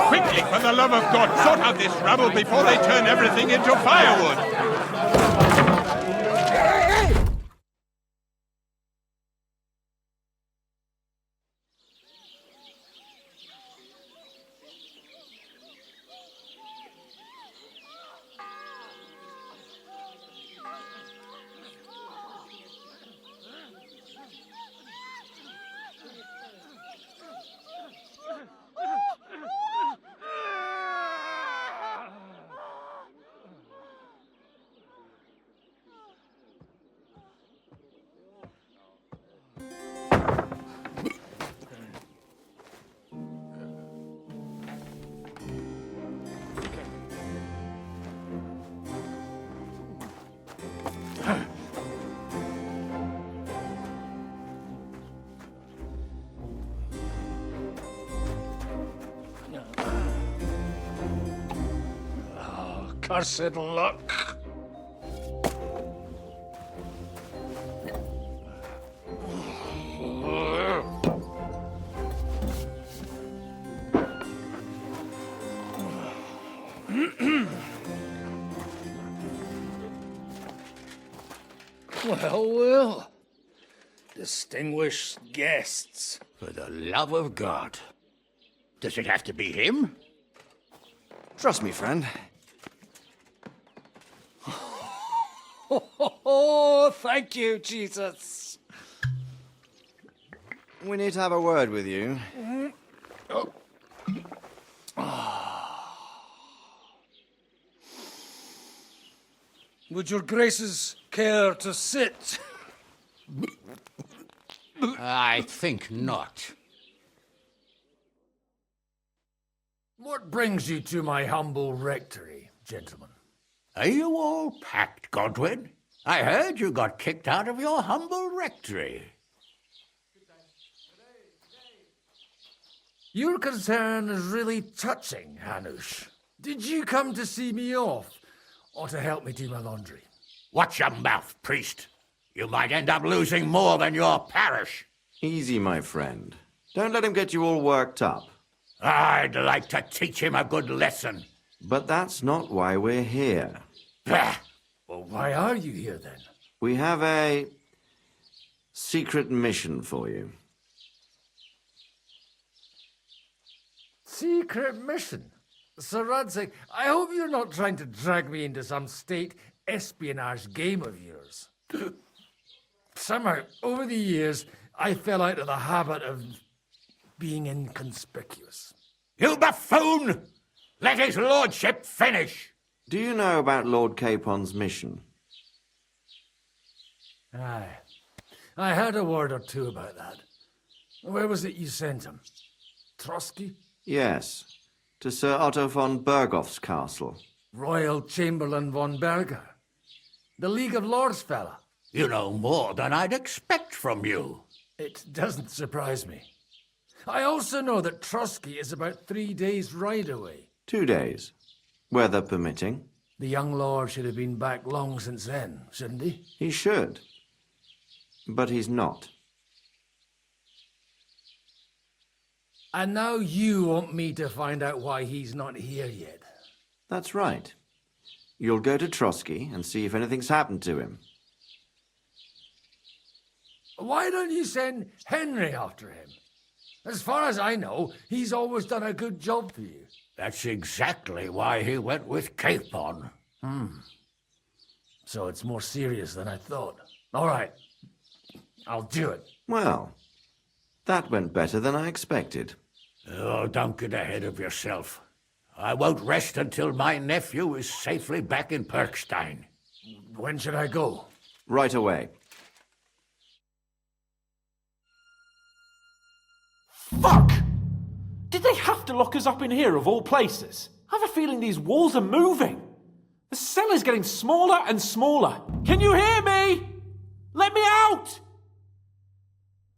Quickly, for the love of God, sort out this rabble before they turn everything into firewood! Cursed luck. Well, well. Distinguished guests. For the love of God. Does it have to be him? Trust me, friend. Oh, thank you, Jesus. We need to have a word with you. Would your graces care to sit? I think not. What brings you to my humble rectory, gentlemen? Are you all packed, Godwin? I heard you got kicked out of your humble rectory. Your concern is really touching, Hanush. Did you come to see me off, or to help me do my laundry? Watch your mouth, priest. You might end up losing more than your parish. Easy, my friend. Don't let him get you all worked up. I'd like to teach him a good lesson. But that's not why we're here. Bah! Well, why are you here, then? We have a secret mission for you. Secret mission? Sir Radzig, I hope you're not trying to drag me into some state espionage game of yours. Somehow, over the years, I fell out of the habit of being inconspicuous. You buffoon! Let his lordship finish! Do you know about Lord Capon's mission? Aye. I heard a word or two about that. Where was it you sent him? Trotsky? Yes, to Sir Otto von Bergoff's castle. Royal Chamberlain von Berger. The League of Lords fella. You know more than I'd expect from you. It doesn't surprise me. I also know that Trotsky is about 3 days' ride away. 2 days, weather permitting. The young lord should have been back long since then, shouldn't he? He should. But he's not. And now you want me to find out why he's not here yet. That's right. You'll go to Trotsky and see if anything's happened to him. Why don't you send Henry after him? As far as I know, he's always done a good job for you. That's exactly why he went with Capon. So it's more serious than I thought. All right. I'll do it. Well, that went better than I expected. Oh, don't get ahead of yourself. I won't rest until my nephew is safely back in Perkstein. When should I go? Right away. Fuck! Did they have to lock us up in here of all places? I have a feeling these walls are moving. The cell is getting smaller and smaller. Can you hear me? Let me out!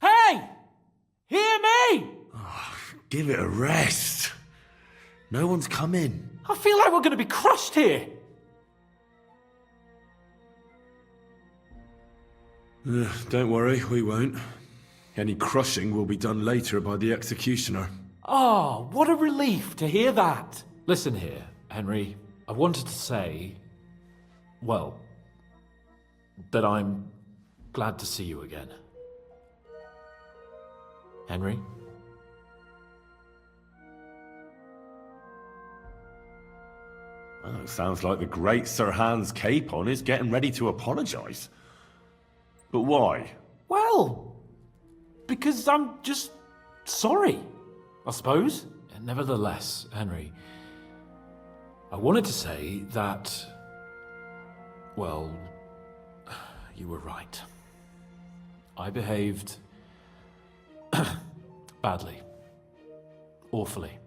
Hey! Hear me! Give it a rest. No one's come in. I feel like we're going to be crushed here. Don't worry, we won't. Any crushing will be done later by the executioner. Oh, what a relief to hear that. Listen here, Henry. I wanted to say, well, that I'm glad to see you again. Henry? Well, it sounds like the great Sir Hans Capon is getting ready to apologise. But why? Well, because I'm just sorry, I suppose. And nevertheless, Henry, I wanted to say that, well, you were right. I behaved badly. Awfully.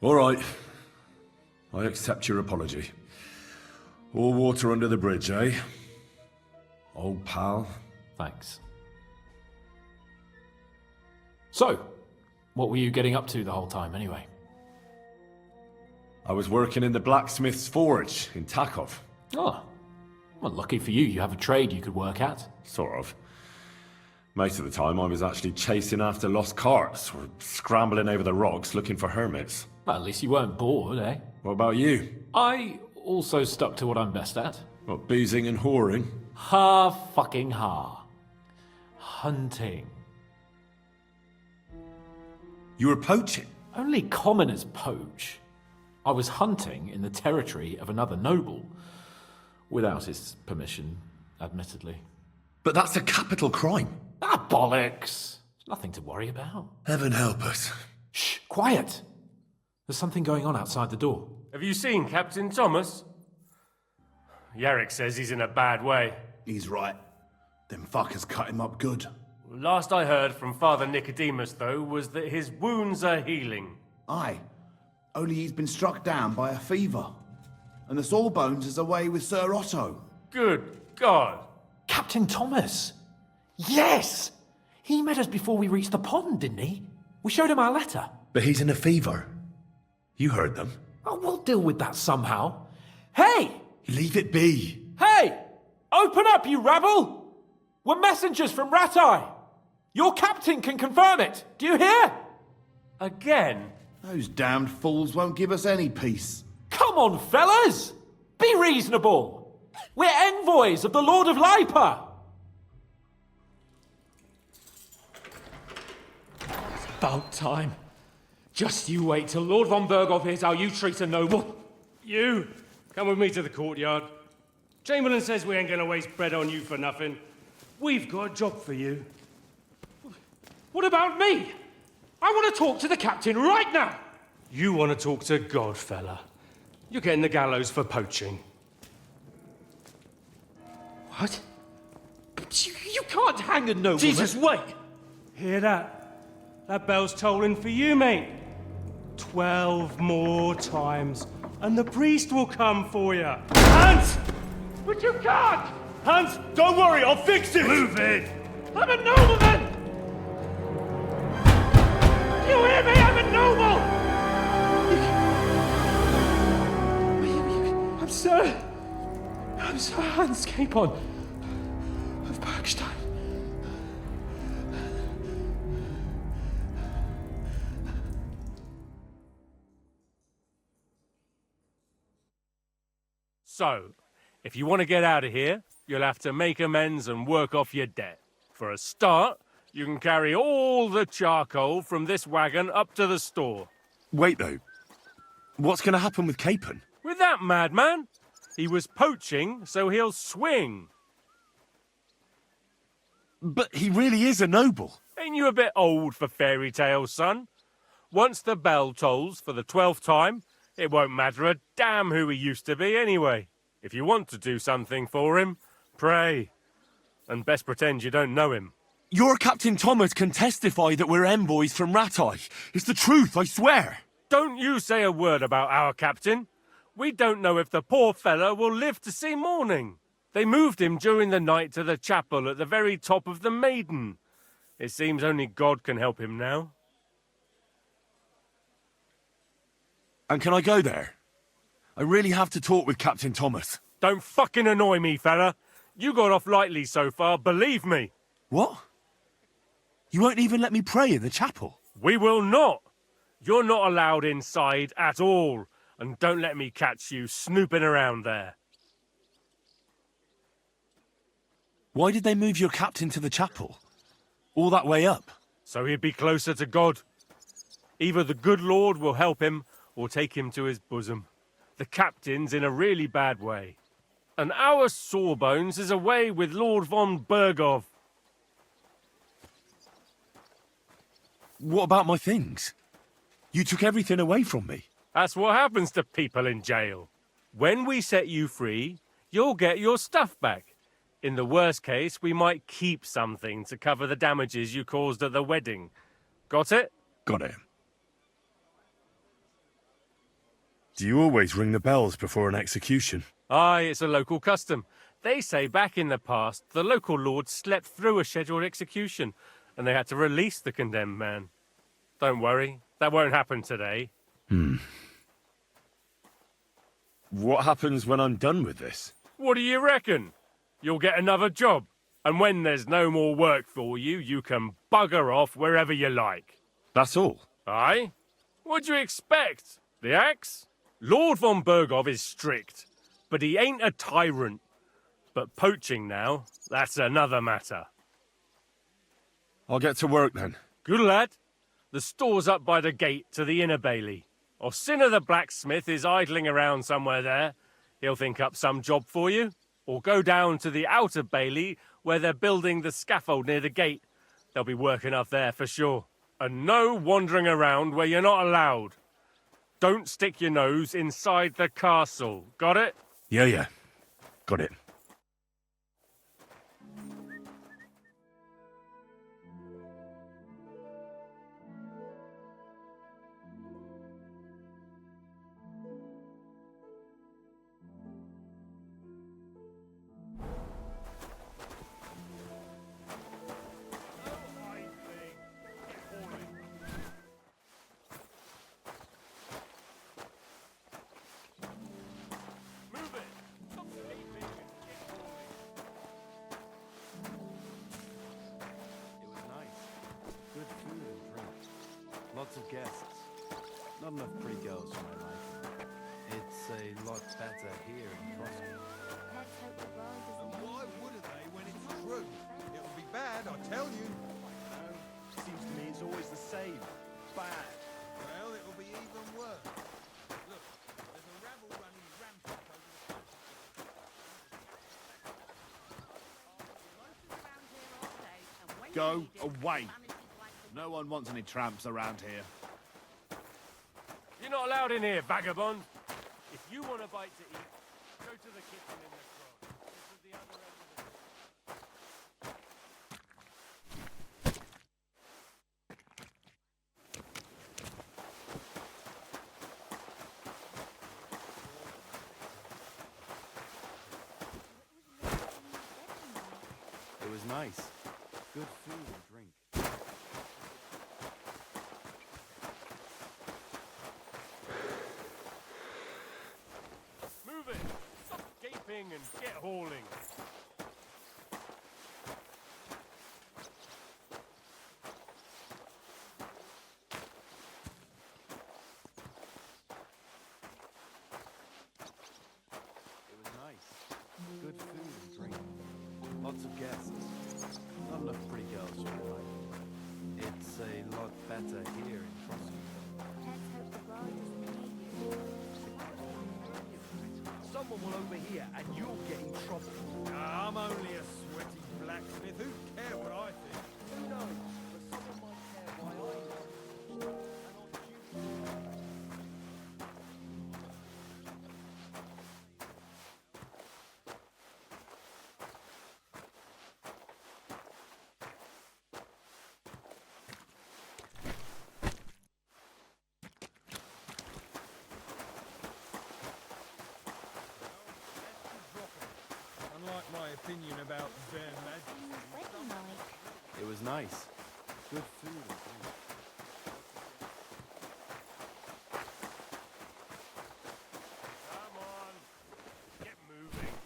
All right. I accept your apology. All water under the bridge, eh? Old pal. Thanks. So, what were you getting up to the whole time, anyway? I was working in the blacksmith's forge in Takov. Oh, well, lucky for you, you have a trade you could work at. Sort of. Most of the time I was actually chasing after lost carts or scrambling over the rocks looking for hermits. Well, at least you weren't bored, eh? What about you? I also stuck to what I'm best at. What, boozing and whoring? Fucking hunting. You were poaching? Only commoners poach. I was hunting in the territory of another noble. Without his permission, admittedly. But that's a capital crime. Ah, bollocks! Nothing to worry about. Heaven help us. Shh, quiet! There's something going on outside the door. Have you seen Captain Thomas? Yarrick says he's in a bad way. He's right. Them fuckers cut him up good. Last I heard from Father Nicodemus, though, was that his wounds are healing. Aye. Only he's been struck down by a fever. And the Sawbones is away with Sir Otto. Good God. Captain Thomas! Yes! He met us before we reached the pond, didn't he? We showed him our letter. But he's in a fever. You heard them. Oh, we'll deal with that somehow. Hey! Leave it be. Hey! Open up, you rabble! We're messengers from Ratai. Your captain can confirm it. Do you hear? Again? Those damned fools won't give us any peace. Come on, fellas! Be reasonable! We're envoys of the Lord of Lipa! It's about time. Just you wait till Lord von Berghoff hears how you treat a noble. You, come with me to the courtyard. Chamberlain says we ain't gonna waste bread on you for nothing. We've got a job for you. What about me? I want to talk to the captain right now. You want to talk to God, fella. You're getting the gallows for poaching. What? You can't hang a nobleman. Jesus, wait! Hear that? That bell's tolling for you, mate. 12 more times, and the priest will come for you. Hans! But you can't! Hans, don't worry, I'll fix it! Move it! I'm a nobleman! Do you hear me? I'm a noble! I'm Sir Hans Capon of Bergstein. So, if you want to get out of here, you'll have to make amends and work off your debt. For a start, you can carry all the charcoal from this wagon up to the store. Wait, though. What's going to happen with Capon? With that madman? He was poaching, so he'll swing. But he really is a noble. Ain't you a bit old for fairy tales, son? Once the bell tolls for the 12th time, it won't matter a damn who he used to be anyway. If you want to do something for him, pray. And best pretend you don't know him. Your Captain Thomas can testify that we're envoys from Rattay. It's the truth, I swear. Don't you say a word about our captain. We don't know if the poor fellow will live to see morning. They moved him during the night to the chapel at the very top of the Maiden. It seems only God can help him now. And can I go there? I really have to talk with Captain Thomas. Don't fucking annoy me, fella. You got off lightly so far, believe me. What? You won't even let me pray in the chapel? We will not. You're not allowed inside at all. And don't let me catch you snooping around there. Why did they move your captain to the chapel? All that way up? So he'd be closer to God. Either the good Lord will help him or take him to his bosom. The captain's in a really bad way. And our Sawbones is away with Lord von Bergov. What about my things? You took everything away from me. That's what happens to people in jail. When we set you free, you'll get your stuff back. In the worst case, we might keep something to cover the damages you caused at the wedding. Got it? Got it. Do you always ring the bells before an execution? Aye, it's a local custom. They say back in the past, the local lord slept through a scheduled execution, and they had to release the condemned man. Don't worry, that won't happen today. What happens when I'm done with this? What do you reckon? You'll get another job, and when there's no more work for you, you can bugger off wherever you like. That's all? Aye? What do you expect? The axe? Lord von Bergov is strict, but he ain't a tyrant. But poaching now, that's another matter. I'll get to work then. Good lad. The store's up by the gate to the inner bailey. Orsina the blacksmith is idling around somewhere there. He'll think up some job for you. Or go down to the outer bailey where they're building the scaffold near the gate. They'll be working up there for sure. And no wandering around where you're not allowed. Don't stick your nose inside the castle. Got it? Yeah. Got it. Lots of guests. Not enough pretty girls for my liking. It's a lot better here in Crosby. And why wouldn't they when it's true? It'll be bad, I tell you. No, seems to me it's always the same. Bad. Well, it'll be even worse. Look, there's a rabble running rampant over the Go away. No one wants any tramps around here. You're not allowed in here, vagabond. If you want a bite to eat, go to the kitchen in the front. This is the other end of the It was nice. Good food and drink. Move it! Stop gaping and get hauling. It was nice. Good food and drink. Lots of guests. Not enough pretty girls for my liking. It's a lot better here in Crosby. Someone will overhear and you'll get in trouble. I'm only a sweaty blacksmith. Who cares what I think? Who knows? But someone might care why I know. Unlike my opinion about their majesty. It was nice. Good food and drink. Come on, get moving.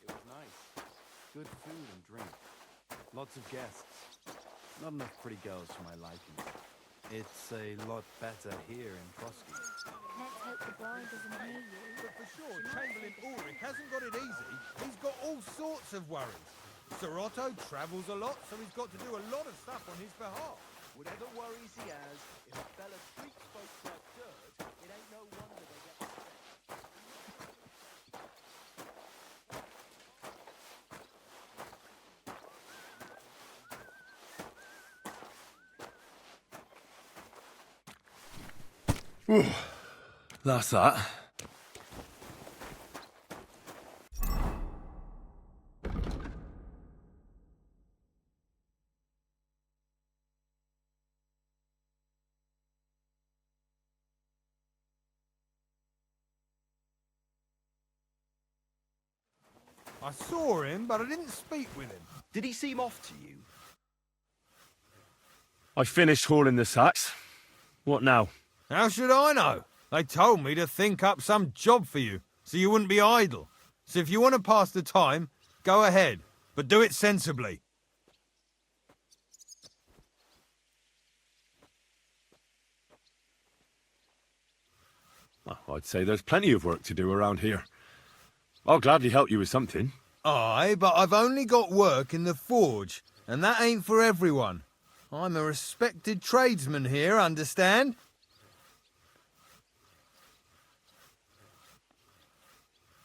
It was nice. Good food and drink. Lots of guests. Not enough pretty girls for my liking. It's a lot better here in Trotsky. Let's hope the bride doesn't hear you. But for sure, Chamberlain Ulrich hasn't got it easy. He's got all sorts of worries. Sir Otto travels a lot, so he's got to do a lot of stuff on his behalf. Whatever worries he has, if a fella treats folks like dirt, it ain't no wonder they get upset. That's that. I saw him, but I didn't speak with him. Did he seem off to you? I finished hauling the sacks. What now? How should I know? They told me to think up some job for you, so you wouldn't be idle. So if you want to pass the time, go ahead, but do it sensibly. Well, I'd say there's plenty of work to do around here. I'll gladly help you with something. Aye, but I've only got work in the forge, and that ain't for everyone. I'm a respected tradesman here, understand?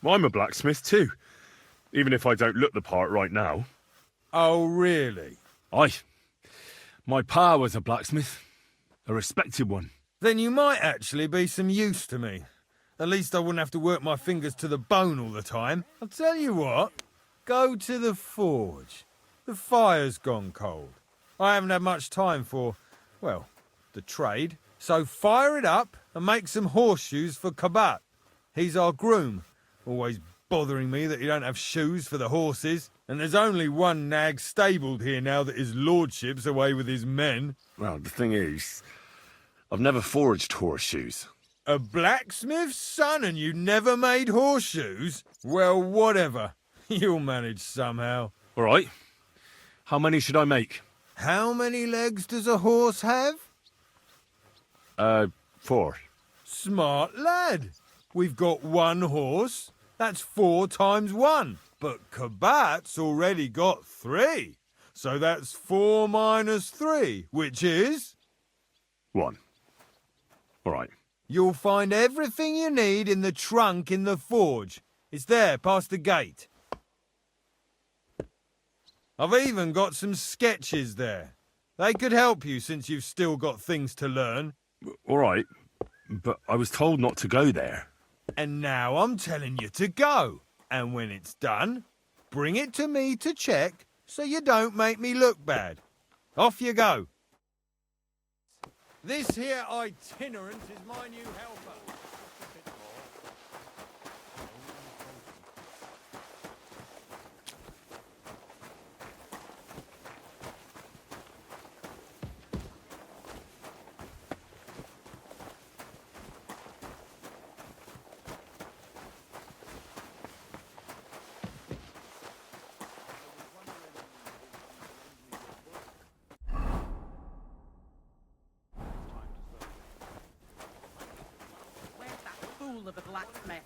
I'm a blacksmith too, even if I don't look the part right now. Oh, really? Aye. My pa was a blacksmith, a respected one. Then you might actually be some use to me. At least I wouldn't have to work my fingers to the bone all the time. I'll tell you what, go to the forge. The fire's gone cold. I haven't had much time for, well, the trade. So fire it up and make some horseshoes for Kabat. He's our groom. Always bothering me that you don't have shoes for the horses. And there's only one nag stabled here now that his lordship's away with his men. Well, the thing is, I've never forged horseshoes. A blacksmith's son and you never made horseshoes? Well, whatever. You'll manage somehow. All right. How many should I make? How many legs does a horse have? 4. Smart lad. We've got one horse. That's 4 times 1. But Kabat's already got 3. So that's 4 minus 3, which is... 1. All right. You'll find everything you need in the trunk in the forge. It's there, past the gate. I've even got some sketches there. They could help you since you've still got things to learn. All right, but I was told not to go there. And now I'm telling you to go. And when it's done, bring it to me to check so you don't make me look bad. Off you go. This here itinerant is my new helper. Of a blacksmith.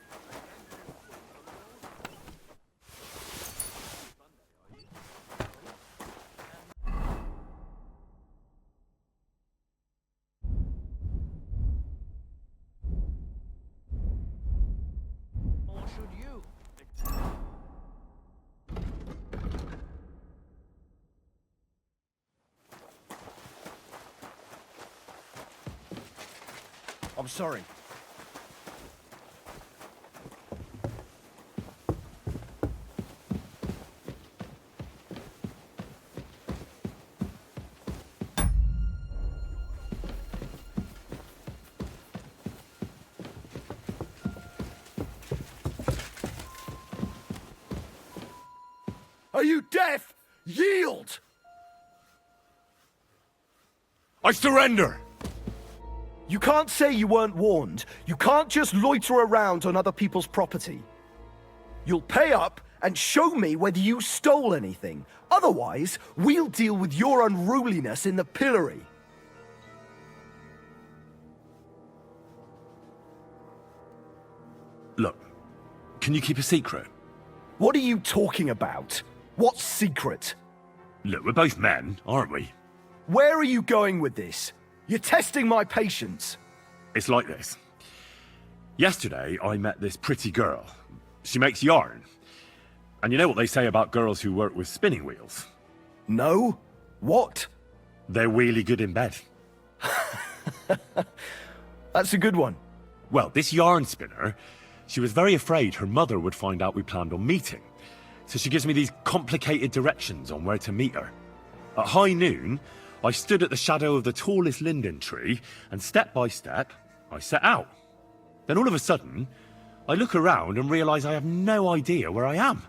I'm sorry. Are you deaf? Yield! I surrender! You can't say you weren't warned. You can't just loiter around on other people's property. You'll pay up and show me whether you stole anything. Otherwise, we'll deal with your unruliness in the pillory. Look, can you keep a secret? What are you talking about? What secret? Look, we're both men, aren't we? Where are you going with this? You're testing my patience. It's like this. Yesterday, I met this pretty girl. She makes yarn. And you know what they say about girls who work with spinning wheels? No? What? They're really good in bed. That's a good one. Well, this yarn spinner, she was very afraid her mother would find out we planned on meeting. So she gives me these complicated directions on where to meet her. At high noon, I stood at the shadow of the tallest linden tree, and step by step, I set out. Then all of a sudden, I look around and realise I have no idea where I am.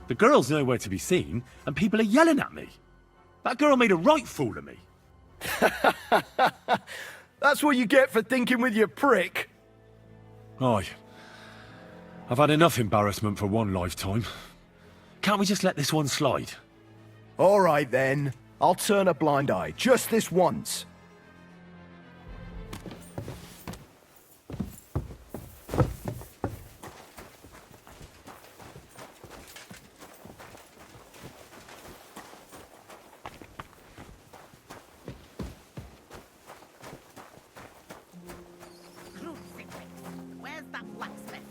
The girl's nowhere to be seen, and people are yelling at me. That girl made a right fool of me. That's what you get for thinking with your prick. Aye. I've had enough embarrassment for one lifetime. Can't we just let this one slide? All right, then. I'll turn a blind eye, just this once. Where's that blacksmith?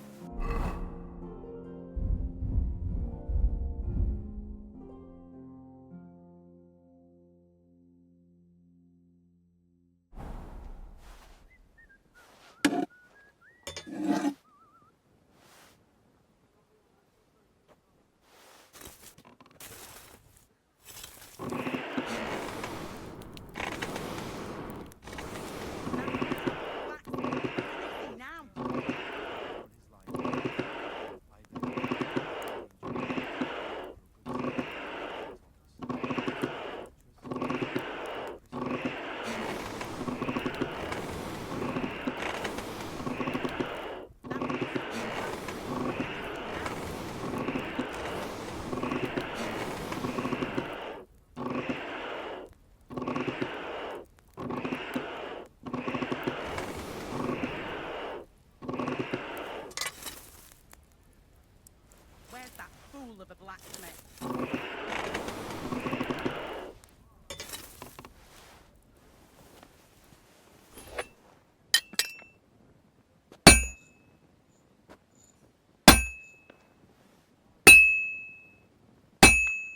Of a blacksmith.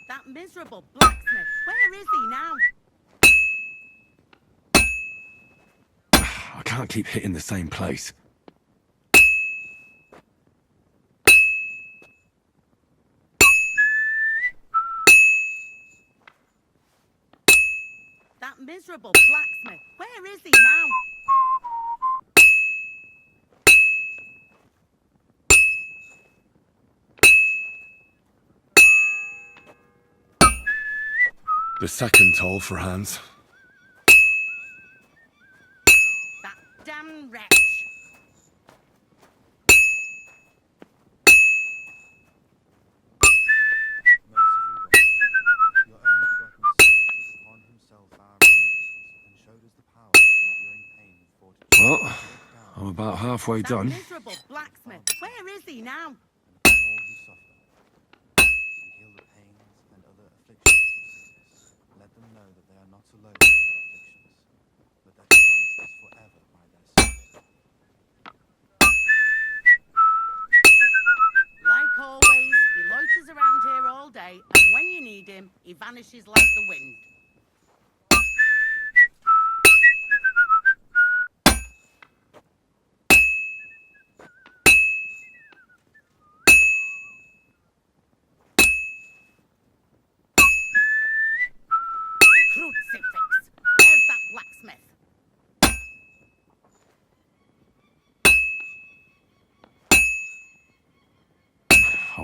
That miserable blacksmith. Where is he now? I can't keep hitting the same place. That miserable blacksmith. Where is he now? The second toll for Hans. That damn wretch. Well, I'm about halfway done. Miserable blacksmith. Where is he now? Let them know that they are not alone in their afflictions, but that Christ is forever by their side. Like always, he loiters around here all day, and when you need him, he vanishes like the wind.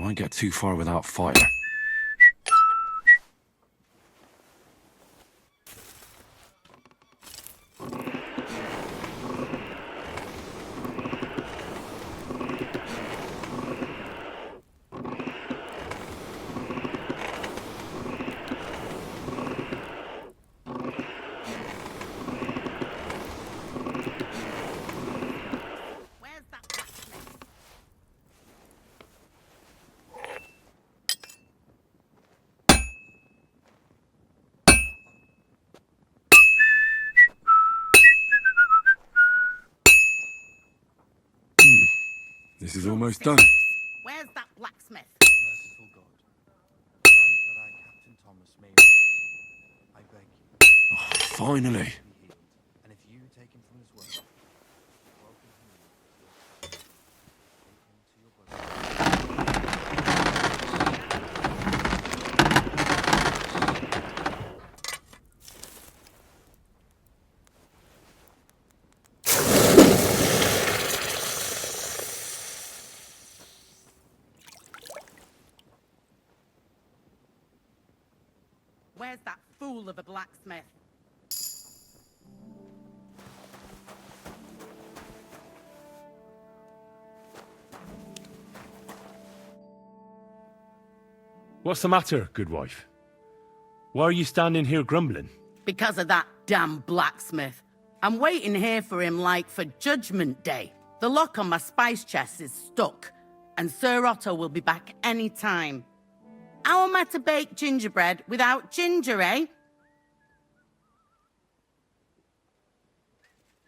won't get too far without fire. This is almost done. Where's that blacksmith? Merciful God, grant that I, Captain Thomas, may recover. I beg you. Oh, finally. And if you take him from his work, welcome him in. Take him to your bosom. Where's that fool of a blacksmith? What's the matter, good wife? Why are you standing here grumbling? Because of that damn blacksmith. I'm waiting here for him like for Judgment Day. The lock on my spice chest is stuck, and Sir Otto will be back any time. How am I to bake gingerbread without ginger, eh?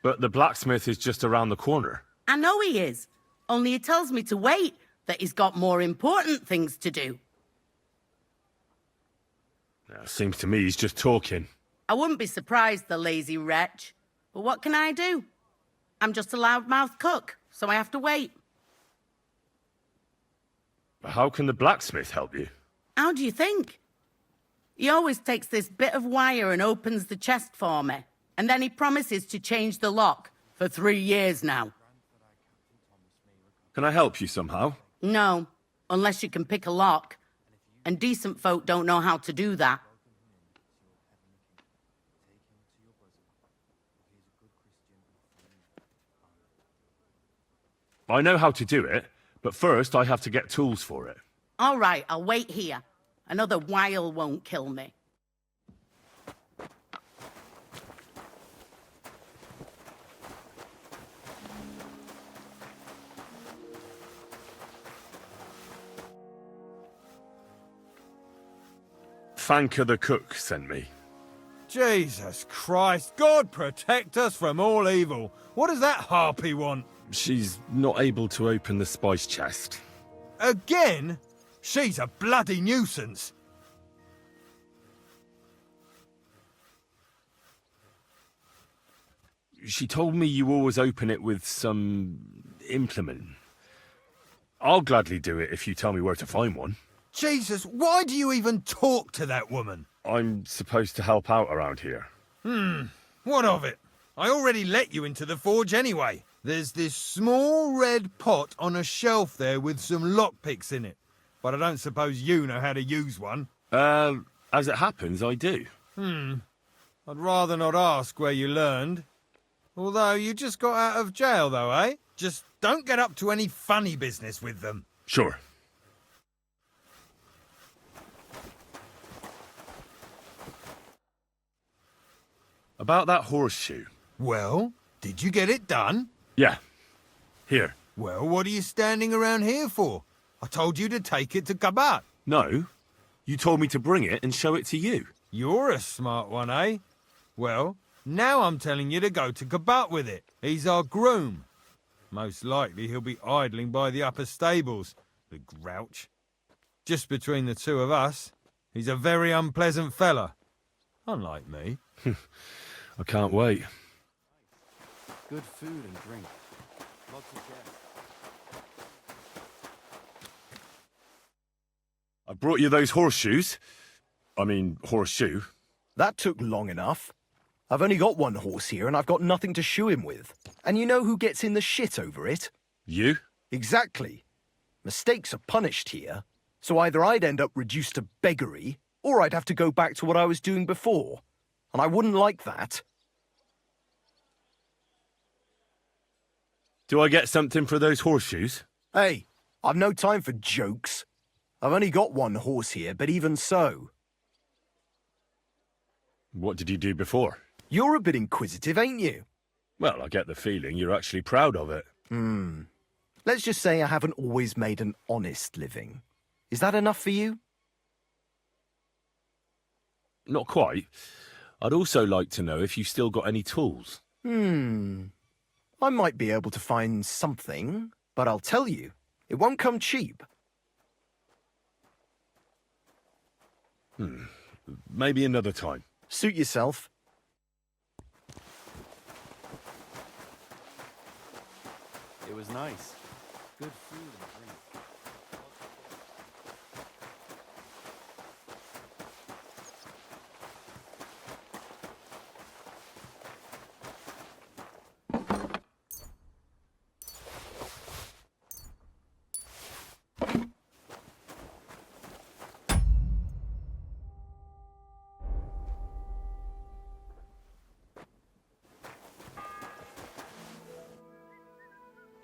But the blacksmith is just around the corner. I know he is, only he tells me to wait, that he's got more important things to do. Seems to me he's just talking. I wouldn't be surprised, the lazy wretch. But what can I do? I'm just a loudmouth cook, so I have to wait. How can the blacksmith help you? How do you think? He always takes this bit of wire and opens the chest for me. And then he promises to change the lock for 3 years now. Can I help you somehow? No, unless you can pick a lock. And decent folk don't know how to do that. I know how to do it, but first I have to get tools for it. All right, I'll wait here. Another while won't kill me. Fanker the cook sent me. Jesus Christ, God protect us from all evil. What does that harpy want? She's not able to open the spice chest. Again? She's a bloody nuisance. She told me you always open it with some implement. I'll gladly do it if you tell me where to find one. Jesus, why do you even talk to that woman? I'm supposed to help out around here. What of it? I already let you into the forge anyway. There's this small red pot on a shelf there with some lockpicks in it. But I don't suppose you know how to use one. As it happens, I do. I'd rather not ask where you learned. Although you just got out of jail though, eh? Just don't get up to any funny business with them. Sure. About that horseshoe. Well, did you get it done? Yeah. Here. Well, what are you standing around here for? I told you to take it to Kabat. No. You told me to bring it and show it to you. You're a smart one, eh? Well, now I'm telling you to go to Kabat with it. He's our groom. Most likely he'll be idling by the upper stables, the grouch. Just between the two of us, he's a very unpleasant fella. Unlike me. I can't wait. Good food and drink. Lots of guests. I brought you those horseshoes. I mean, horseshoe. That took long enough. I've only got one horse here and I've got nothing to shoe him with. And you know who gets in the shit over it? You? Exactly. Mistakes are punished here, so either I'd end up reduced to beggary, or I'd have to go back to what I was doing before. And I wouldn't like that. Do I get something for those horseshoes? Hey, I've no time for jokes. I've only got one horse here, but even so. What did you do before? You're a bit inquisitive, ain't you? Well, I get the feeling you're actually proud of it. Let's just say I haven't always made an honest living. Is that enough for you? Not quite. I'd also like to know if you've still got any tools. I might be able to find something, but I'll tell you, it won't come cheap. Maybe another time. Suit yourself. It was nice. Good food and drink.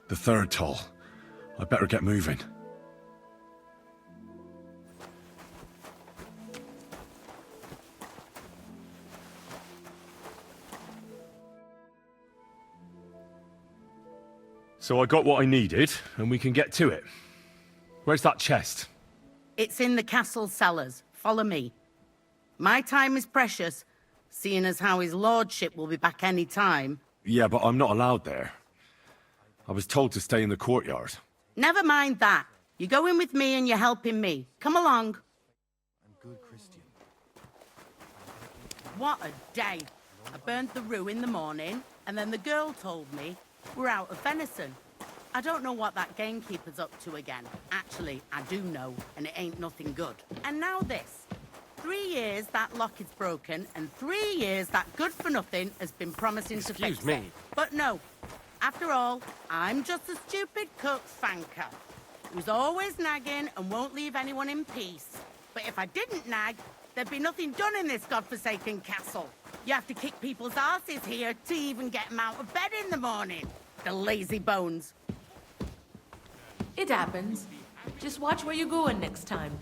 The third toll. I better get moving. So I got what I needed, and we can get to it. Where's that chest? It's in the castle cellars. Follow me. My time is precious, seeing as how his lordship will be back any time. Yeah, but I'm not allowed there. I was told to stay in the courtyard. Never mind that. You're going with me and you're helping me. Come along. I'm good Christian. What a day. I burnt the roux in the morning, and then the girl told me we're out of venison. I don't know what that gamekeeper's up to again. Actually, I do know, and it ain't nothing good. And now this. 3 years that lock is broken, and 3 years that good-for-nothing has been promising to fix Excuse me. it. But no. After all, I'm just a stupid cook fanker who's always nagging and won't leave anyone in peace. But if I didn't nag, there'd be nothing done in this godforsaken castle. You have to kick people's asses here to even get them out of bed in the morning. The lazy bones. It happens. Just watch where you're going next time.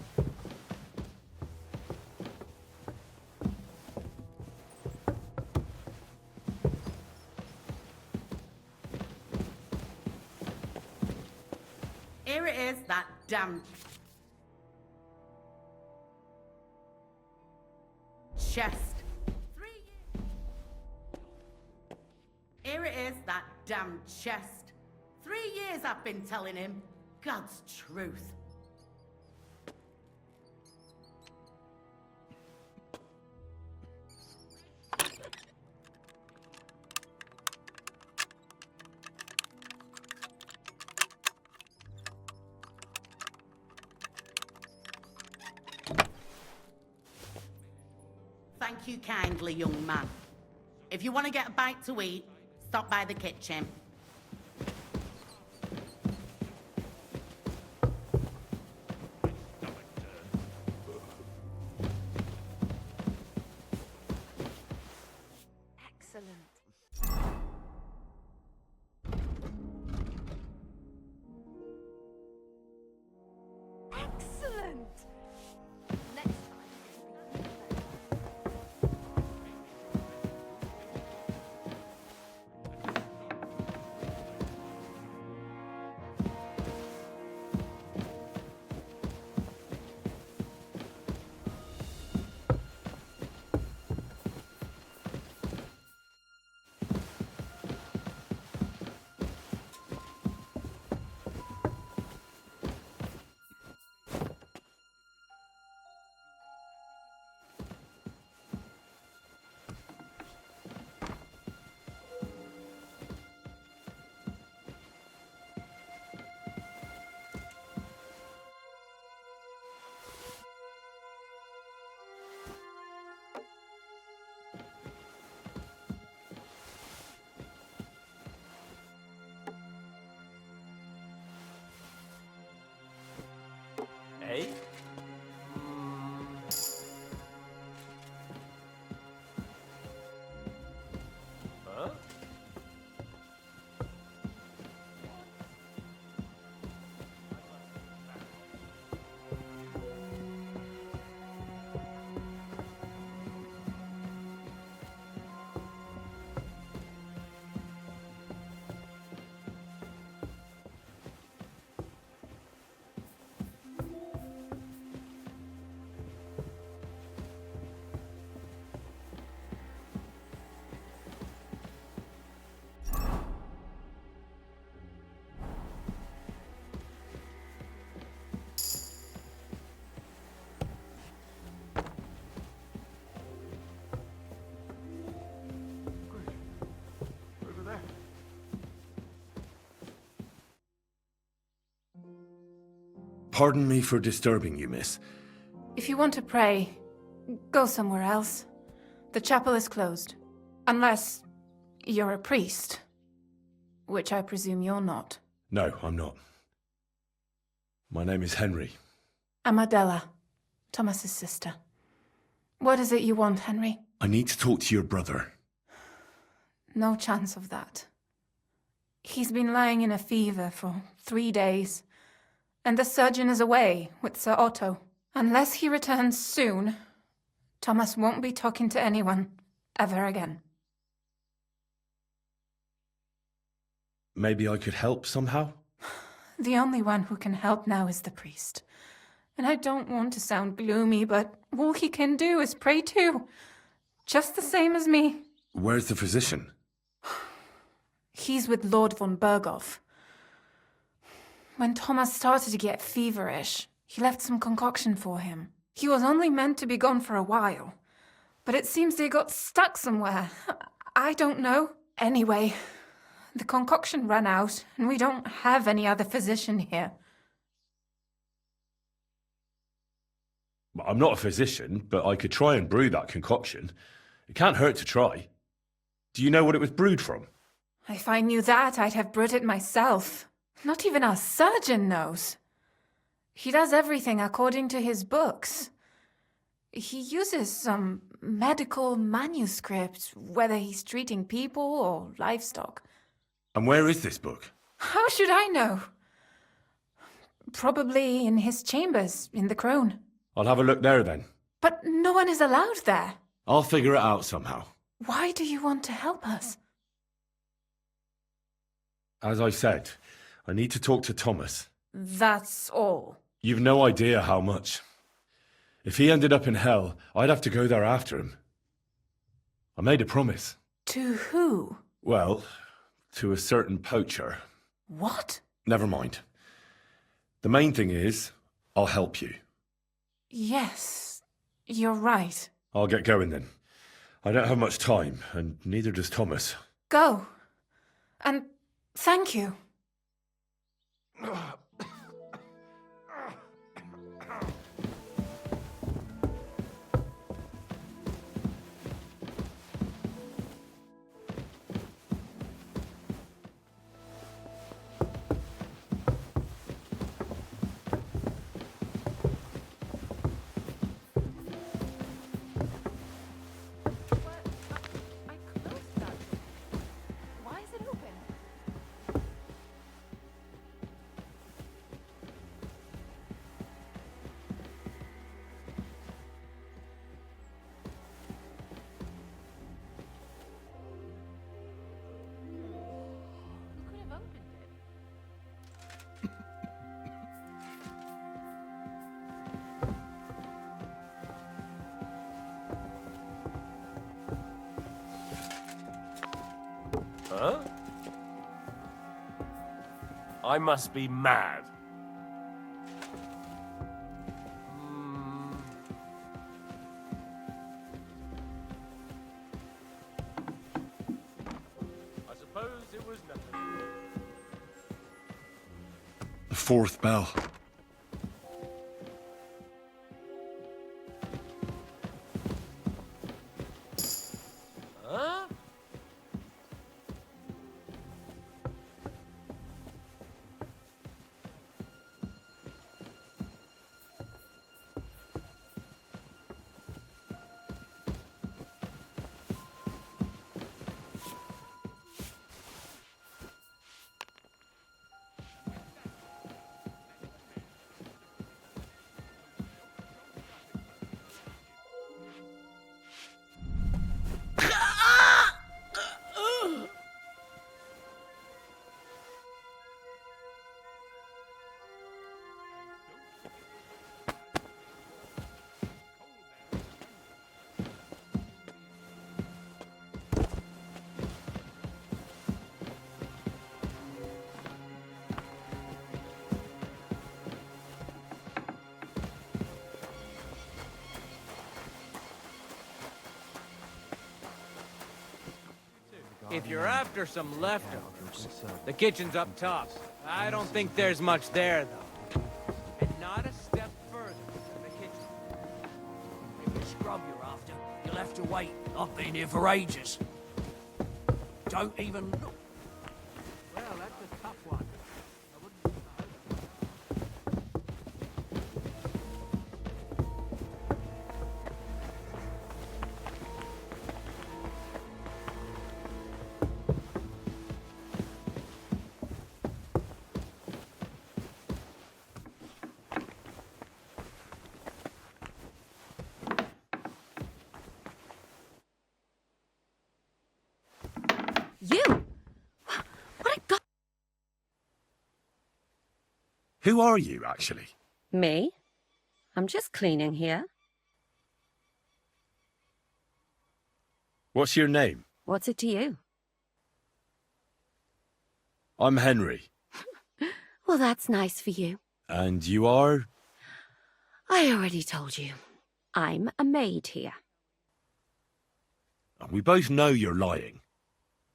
Here it is, that damn chest. Here it is, that damn chest. 3 years I've been telling him God's truth. Thank you kindly, young man. If you want to get a bite to eat, stop by the kitchen. Excellent. Excellent! Next time. Pardon me for disturbing you, miss. If you want to pray, go somewhere else. The chapel is closed. Unless you're a priest. Which I presume you're not. No, I'm not. My name is Henry. I'm Adela, Thomas's sister. What is it you want, Henry? I need to talk to your brother. No chance of that. He's been lying in a fever for 3 days, and the surgeon is away with Sir Otto. Unless he returns soon, Thomas won't be talking to anyone ever again. Maybe I could help somehow? The only one who can help now is the priest. And I don't want to sound gloomy, but all he can do is pray too. Just the same as me. Where's the physician? He's with Lord von Berghoff. When Thomas started to get feverish, he left some concoction for him. He was only meant to be gone for a while, but it seems they got stuck somewhere. I don't know. Anyway, the concoction ran out, and we don't have any other physician here. I'm not a physician, but I could try and brew that concoction. It can't hurt to try. Do you know what it was brewed from? If I knew that, I'd have brewed it myself. Not even our surgeon knows. He does everything according to his books. He uses some medical manuscript, whether he's treating people or livestock. And where is this book? How should I know? Probably in his chambers, in the Crone. I'll have a look there then. But no one is allowed there. I'll figure it out somehow. Why do you want to help us? As I said, I need to talk to Thomas. That's all. You've no idea how much. If he ended up in hell, I'd have to go there after him. I made a promise. To who? Well, to a certain poacher. What? Never mind. The main thing is, I'll help you. Yes, you're right. I'll get going then. I don't have much time, and neither does Thomas. Go. And thank you. Huh? I must be mad. I suppose it was nothing. The fourth bell. Huh? If you're after some leftovers, the kitchen's up top. I don't think there's much there, though. And not wait. I've been here for ages. Don't even look. Well, that's a tough one. You? What a Who are you, actually? Me? I'm just cleaning here. What's your name? What's it to you? I'm Henry. Well, that's nice for you. And you are? I already told you. I'm a maid here. We both know you're lying.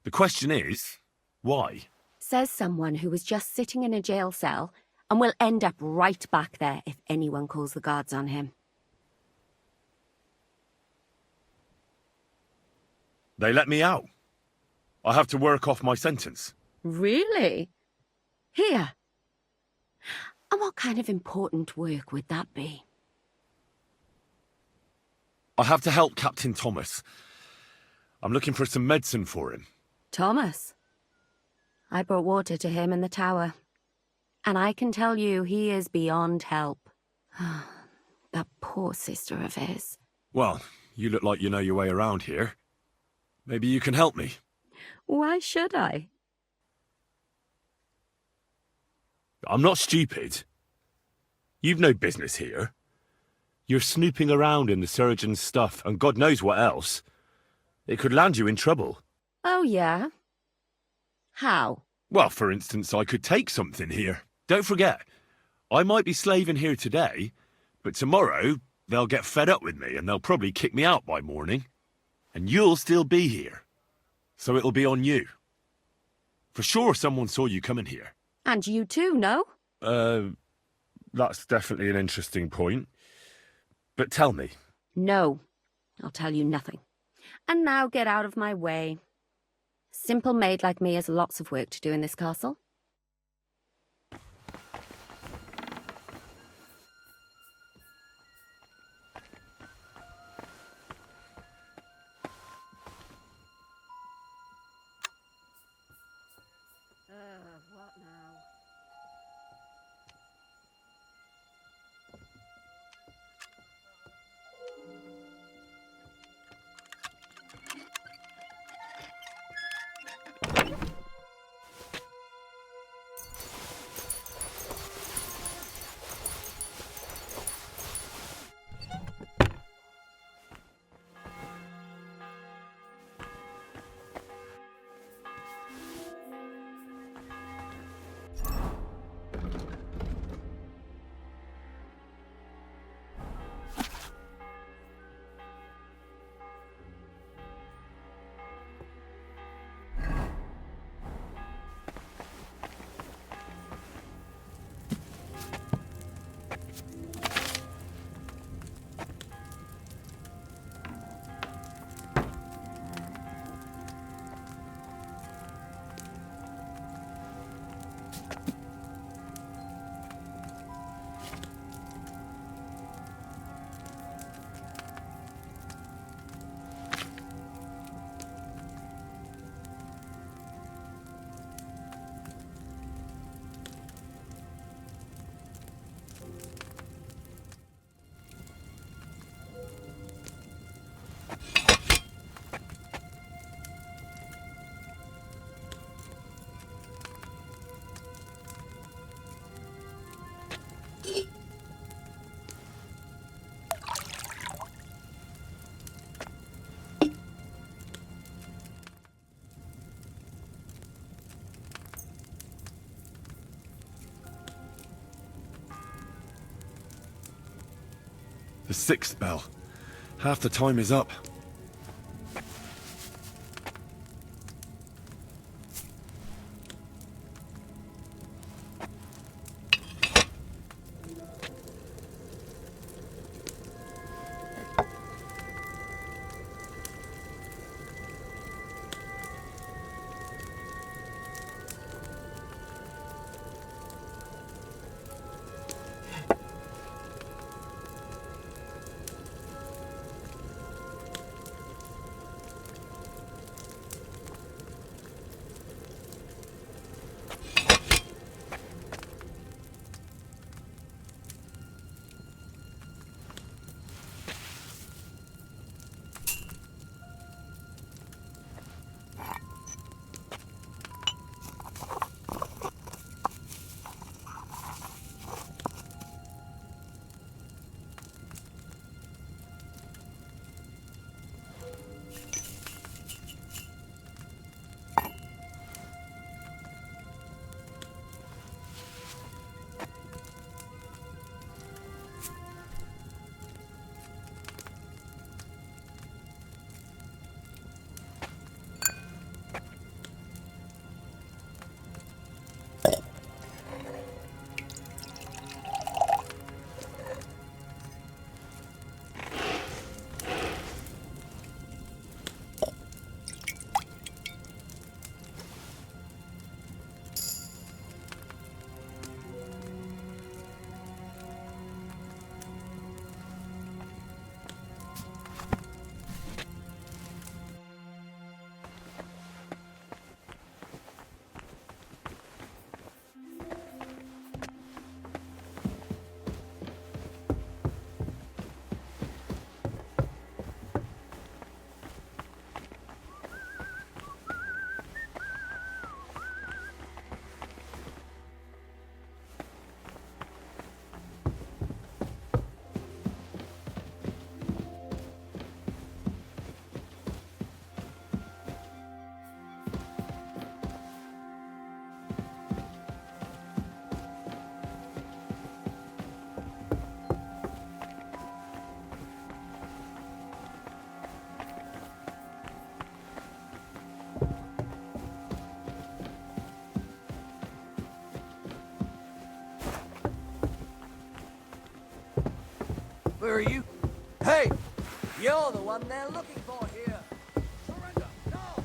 The question is, why? Says someone who was just sitting in a jail cell and will end up right back there if anyone calls the guards on him. They let me out. I have to work off my sentence. Really? Here. And what kind of important work would that be? I have to help Captain Thomas. I'm looking for some medicine for him. Thomas? I brought water to him in the tower. And I can tell you he is beyond help. That poor sister of his. Well, you look like you know your way around here. Maybe you can help me. Why should I? I'm not stupid. You've no business here. You're snooping around in the surgeon's stuff and God knows what else. It could land you in trouble. Oh, yeah? How? Well, for instance, I could take something here. Don't forget, I might be slaving here today, but tomorrow they'll get fed up with me and they'll probably kick me out by morning. And you'll still be here. So it'll be on you. For sure someone saw you coming here. And you too, no? That's definitely an interesting point. But tell me. No, I'll tell you nothing. And now get out of my way. Simple maid like me has lots of work to do in this castle. What now? The 6th bell. Half the time is up. Who are you? Hey! You're the one they're looking for here. Surrender! No!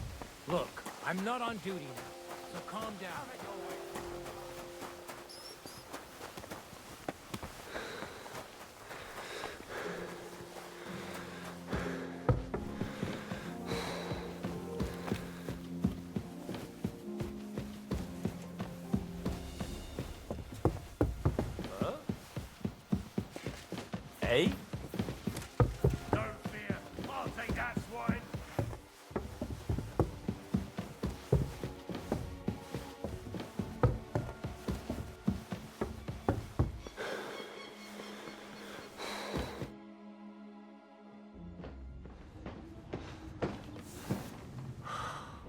Look, I'm not on duty now, so calm down. Hey? Don't fear. I'll take that swine.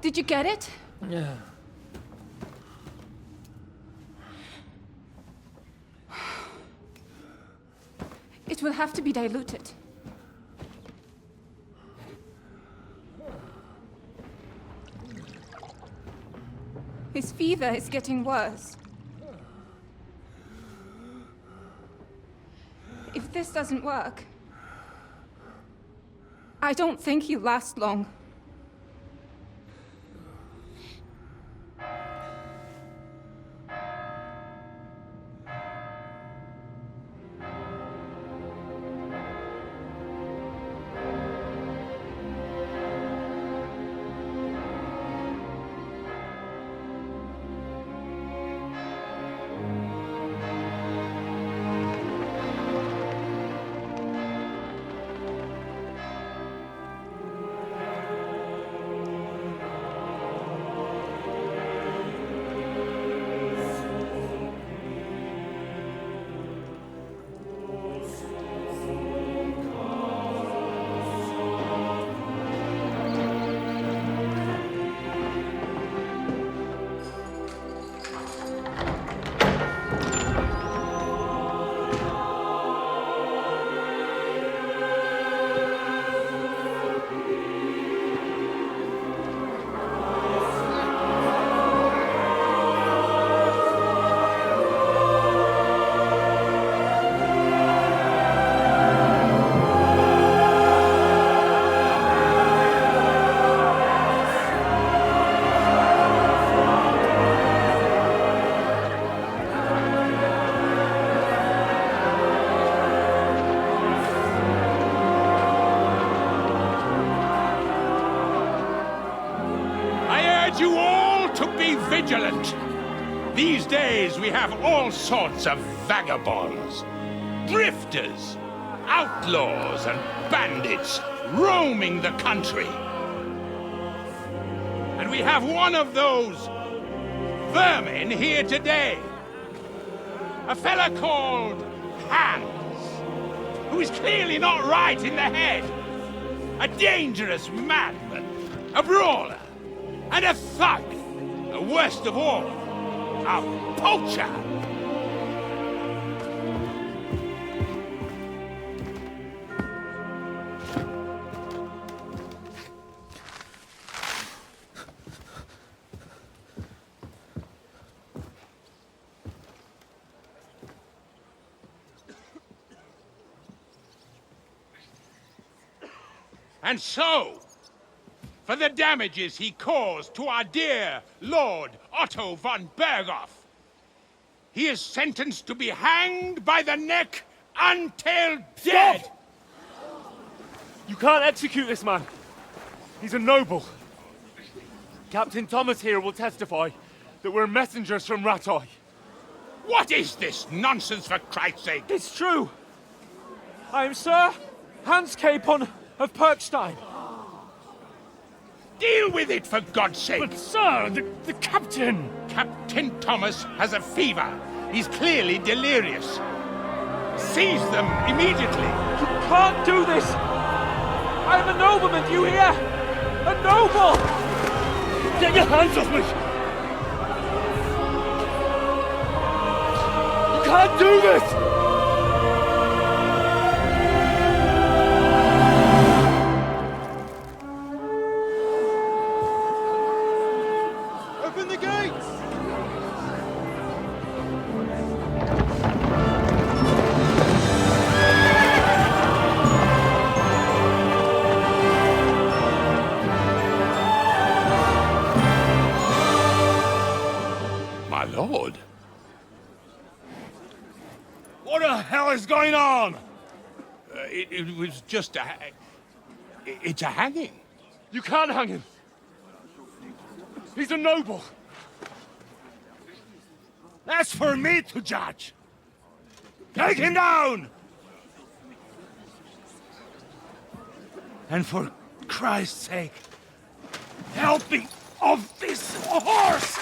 Did you get it? Yeah. It will have to be diluted. His fever is getting worse. If this doesn't work, I don't think he'll last long. You all to be vigilant. These days we have all sorts of vagabonds, drifters, outlaws and bandits roaming the country. And we have one of those vermin here today. A fella called Hans, who is clearly not right in the head. A dangerous madman, a brawler, and a thug, the worst of all, a poacher. And so, for the damages he caused to our dear Lord Otto von Berghoff, he is sentenced to be hanged by the neck until dead! You can't execute this man. He's a noble. Captain Thomas here will testify that we're messengers from Ratoi. What is this nonsense, for Christ's sake? It's true. I am Sir Hans Capon of Perkstein. Deal with it, for God's sake! But, sir, the captain... Captain Thomas has a fever. He's clearly delirious. Seize them immediately. You can't do this! I'm a nobleman, do you hear? A noble! Get your hands off me! You can't do this! What the hell is going on? It was just a... It's a hanging. You can't hang him. He's a noble. That's for me to judge. Take him down! And for Christ's sake, help me off this horse!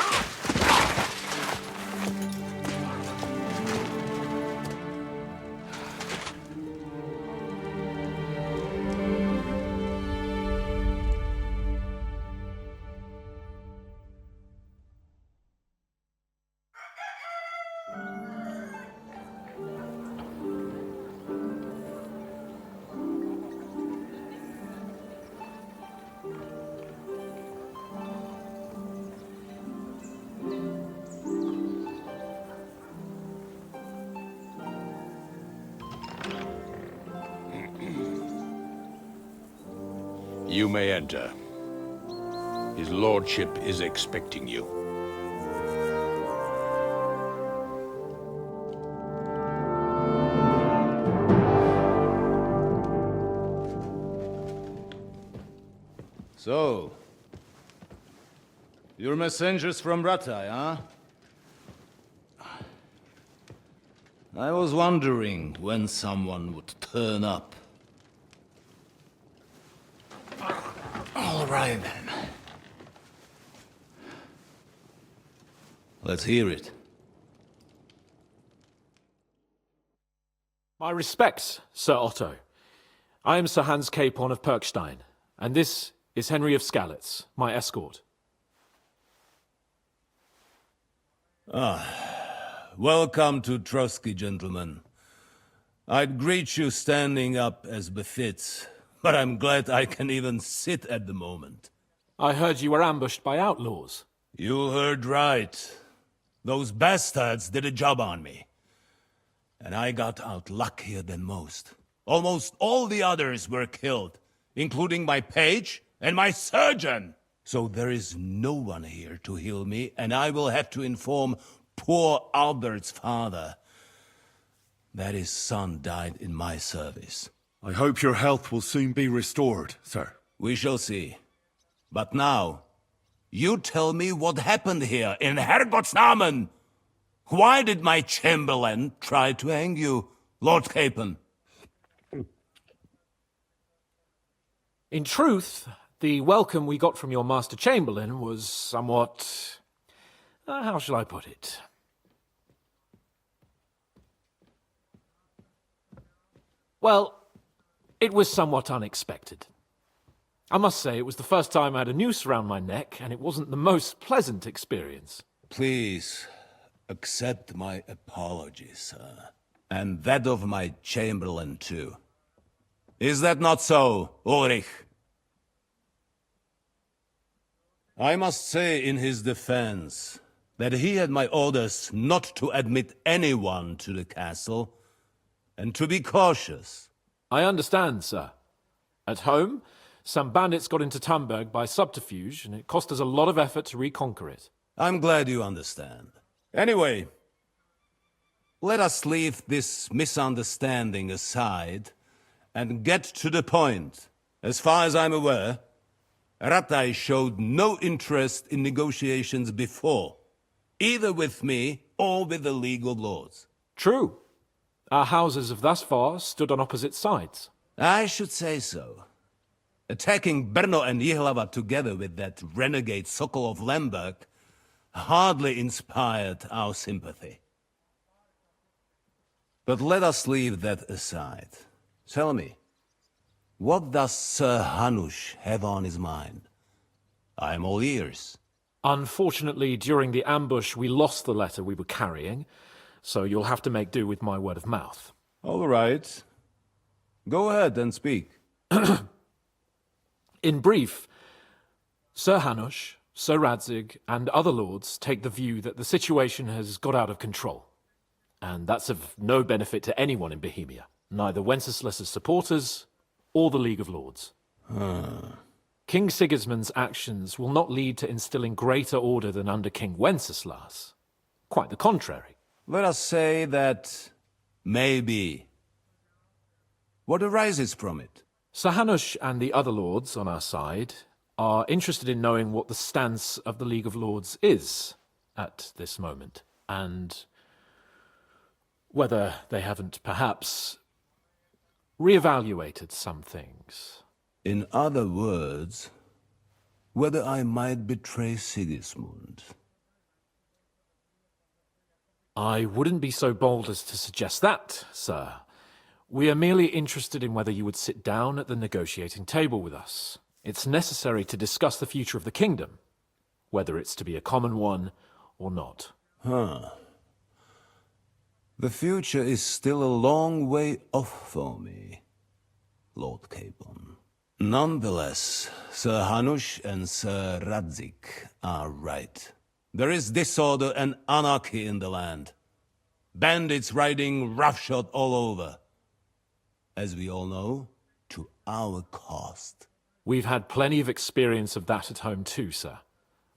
You may enter. His lordship is expecting you. So, you're messengers from Ratai, huh? I was wondering when someone would turn up. All right, then. Let's hear it. My respects, Sir Otto. I am Sir Hans Capon of Perkstein, and this is Henry of Skalitz, my escort. Welcome to Trotsky, gentlemen. I'd greet you standing up as befits, but I'm glad I can even sit at the moment. I heard you were ambushed by outlaws. You heard right. Those bastards did a job on me. And I got out luckier than most. Almost all the others were killed, including my page and my surgeon. So there is no one here to heal me, and I will have to inform poor Albert's father that his son died in my service. I hope your health will soon be restored, sir. We shall see. But now, you tell me what happened here in Herrgottsnamen. Why did my chamberlain try to hang you, Lord Capon? In truth, the welcome we got from your Master Chamberlain was somewhat... how shall I put it? Well, it was somewhat unexpected. I must say, it was the first time I had a noose around my neck, and it wasn't the most pleasant experience. Please, accept my apologies, sir. And that of my chamberlain, too. Is that not so, Ulrich? I must say in his defense that he had my orders not to admit anyone to the castle, and to be cautious. I understand, sir. At home, some bandits got into Tamberg by subterfuge, and it cost us a lot of effort to reconquer it. I'm glad you understand. Anyway, let us leave this misunderstanding aside and get to the point. As far as I'm aware, Ratai showed no interest in negotiations before, either with me or with the League of Lords. True. Our houses have thus far stood on opposite sides. I should say so. Attacking Brno and Jihlava together with that renegade Sokol of Lemberg hardly inspired our sympathy. But let us leave that aside. Tell me, what does Sir Hanush have on his mind? I am all ears. Unfortunately, during the ambush, we lost the letter we were carrying, so you'll have to make do with my word of mouth. All right. Go ahead and speak. In brief, Sir Hanush, Sir Radzig, and other lords take the view that the situation has got out of control. And that's of no benefit to anyone in Bohemia, neither Wenceslas's supporters or the League of Lords. King Sigismund's actions will not lead to instilling greater order than under King Wenceslas. Quite the contrary. Let us say that Maybe. What arises from it? Sir Hanush and the other lords on our side are interested in knowing what the stance of the League of Lords is at this moment, and whether they haven't perhaps reevaluated some things. In other words, whether I might betray Sigismund. I wouldn't be so bold as to suggest that, sir. We are merely interested in whether you would sit down at the negotiating table with us. It's necessary to discuss the future of the kingdom, whether it's to be a common one or not. Huh. The future is still a long way off for me, Lord Capon. Nonetheless, Sir Hanush and Sir Radzik are right. There is disorder and anarchy in the land. Bandits riding roughshod all over. As we all know, to our cost. We've had plenty of experience of that at home too, sir.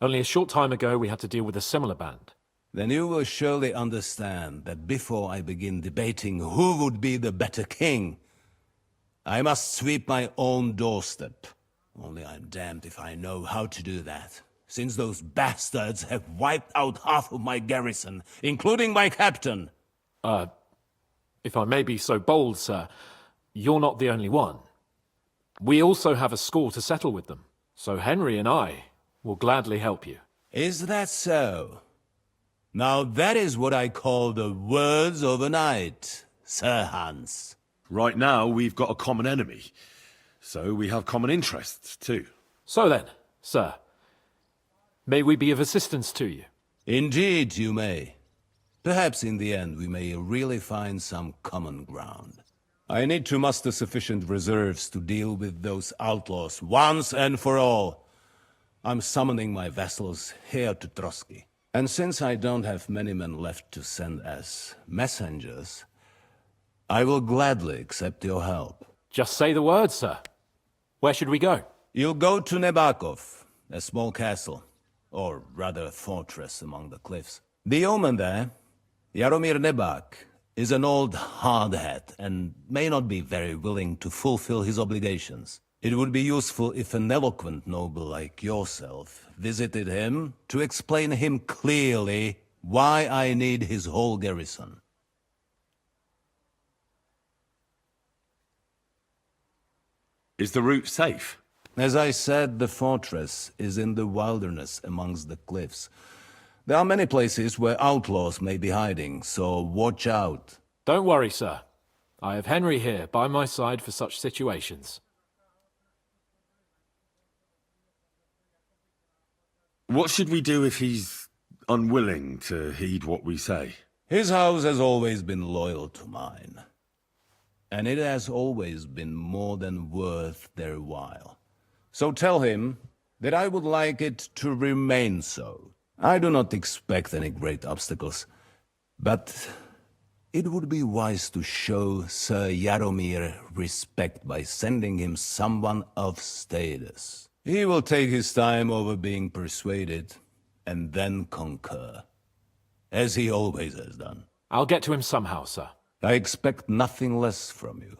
Only a short time ago we had to deal with a similar band. Then you will surely understand that before I begin debating who would be the better king, I must sweep my own doorstep. Only I'm damned if I know how to do that, since those bastards have wiped out half of my garrison, including my captain. If I may be so bold, sir, you're not the only one. We also have a score to settle with them, so Henry and I will gladly help you. Is that so? Now that is what I call the words of a knight, Sir Hans. Right now, we've got a common enemy, so we have common interests too. So then, sir, may we be of assistance to you? Indeed you may. Perhaps in the end we may really find some common ground. I need to muster sufficient reserves to deal with those outlaws once and for all. I'm summoning my vassals here to Trotsky. And since I don't have many men left to send as messengers, I will gladly accept your help. Just say the word, sir. Where should we go? You'll go to Nebakov, a small castle, or rather a fortress among the cliffs. The yeoman there, Jaromir Nebak, is an old hardhat and may not be very willing to fulfill his obligations. It would be useful if an eloquent noble like yourself visited him to explain him clearly why I need his whole garrison. Is the route safe? As I said, the fortress is in the wilderness amongst the cliffs. There are many places where outlaws may be hiding, so watch out. Don't worry, sir. I have Henry here by my side for such situations. What should we do if he's unwilling to heed what we say? His house has always been loyal to mine. And it has always been more than worth their while. So tell him that I would like it to remain so. I do not expect any great obstacles, but it would be wise to show Sir Jaromir respect by sending him someone of status. He will take his time over being persuaded, and then concur, as he always has done. I'll get to him somehow, sir. I expect nothing less from you.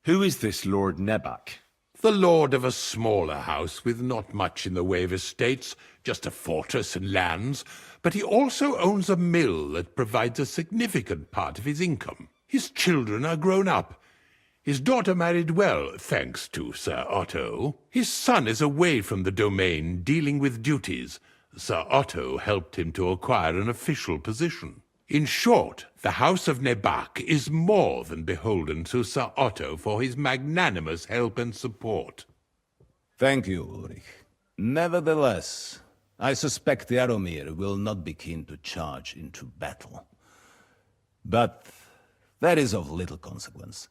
Who is this Lord Nebak? The lord of a smaller house with not much in the way of estates, just a fortress and lands, but he also owns a mill that provides a significant part of his income. His children are grown up. His daughter married well, thanks to Sir Otto. His son is away from the domain, dealing with duties. Sir Otto helped him to acquire an official position. In short, the House of Nebak is more than beholden to Sir Otto for his magnanimous help and support. Thank you, Ulrich. Nevertheless, I suspect Jaromir will not be keen to charge into battle. But that is of little consequence.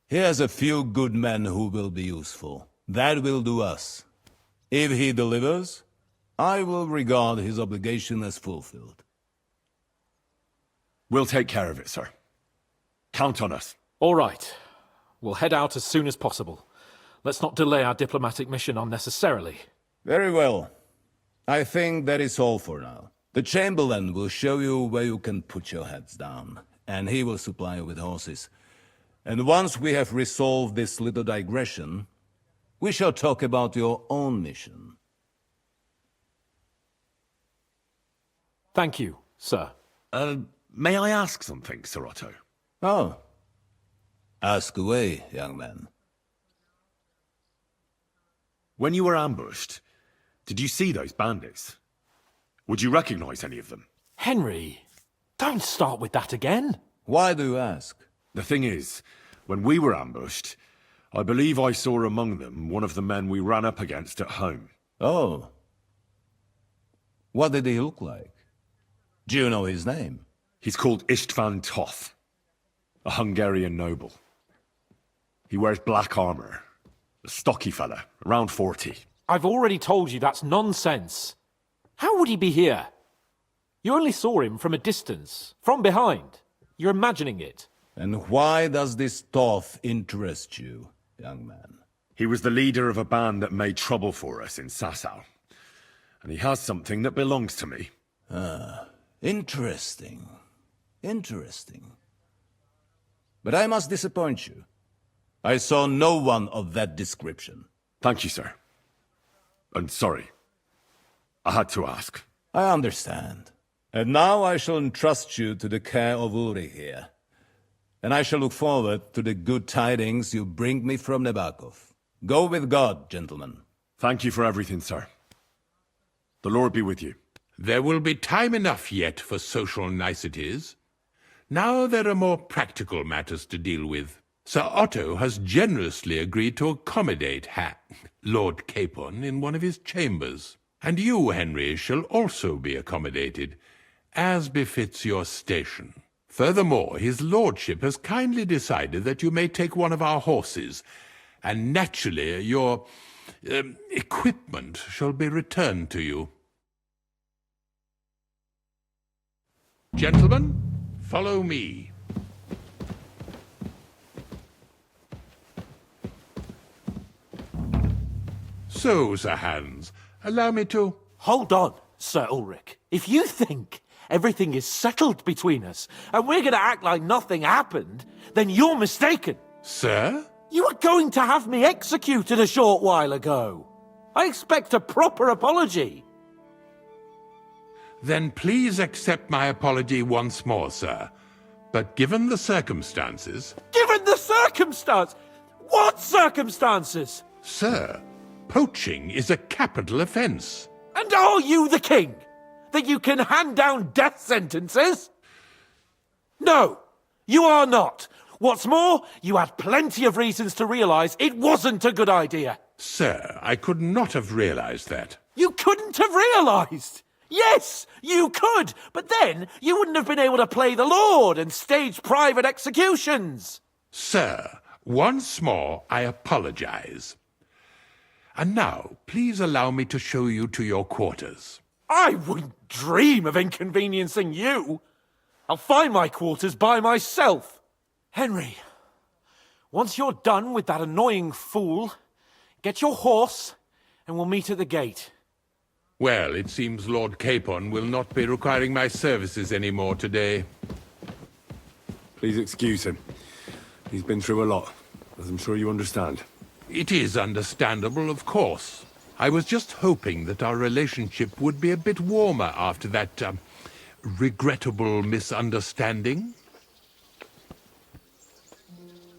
He has a few good men who will be useful. That will do us. If he delivers, I will regard his obligation as fulfilled. We'll take care of it, sir. Count on us. All right. We'll head out as soon as possible. Let's not delay our diplomatic mission unnecessarily. Very well. I think that is all for now. The Chamberlain will show you where you can put your heads down, and he will supply you with horses. And once we have resolved this little digression, we shall talk about your own mission. Thank you, sir. May I ask something, Sir Otto? Oh. Ask away, young man. When you were ambushed, did you see those bandits? Would you recognize any of them? Henry, don't start with that again. Why do you ask? The thing is, when we were ambushed, I believe I saw among them one of the men we ran up against at home. Oh. What did he look like? Do you know his name? He's called Istvan Toth, a Hungarian noble. He wears black armor. A stocky fella, around 40. I've already told you that's nonsense. How would he be here? You only saw him from a distance, from behind. You're imagining it. And why does this Toth interest you, young man? He was the leader of a band that made trouble for us in Sasau. And he has something that belongs to me. Ah, interesting. Interesting. But I must disappoint you. I saw no one of that description. Thank you, sir. And sorry. I had to ask. I understand. And now I shall entrust you to the care of Uri here. And I shall look forward to the good tidings you bring me from Nebakov. Go with God, gentlemen. Thank you for everything, sir. The Lord be with you. There will be time enough yet for social niceties. Now there are more practical matters to deal with. Sir Otto has generously agreed to accommodate Lord Capon in one of his chambers. And you, Henry, shall also be accommodated, as befits your station. Furthermore, his lordship has kindly decided that you may take one of our horses, and naturally your equipment shall be returned to you. Gentlemen, follow me. So, Sir Hans, allow me to... Hold on, Sir Ulrich. If you think everything is settled between us, and we're going to act like nothing happened, then you're mistaken. Sir? You were going to have me executed a short while ago. I expect a proper apology. Then please accept my apology once more, sir. But given the circumstances... Given the circumstance? What circumstances? Sir, poaching is a capital offence. And are you the king? That you can hand down death sentences? No, you are not. What's more, you had plenty of reasons to realise it wasn't a good idea. Sir, I could not have realised that. You couldn't have realised? Yes, you could, but then you wouldn't have been able to play the Lord and stage private executions. Sir, once more I apologise. And now, please allow me to show you to your quarters. I wouldn't dream of inconveniencing you. I'll find my quarters by myself. Henry, once you're done with that annoying fool, get your horse and we'll meet at the gate. Well, it seems Lord Capon will not be requiring my services anymore today. Please excuse him. He's been through a lot, as I'm sure you understand. It is understandable, of course. I was just hoping that our relationship would be a bit warmer after that, regrettable misunderstanding.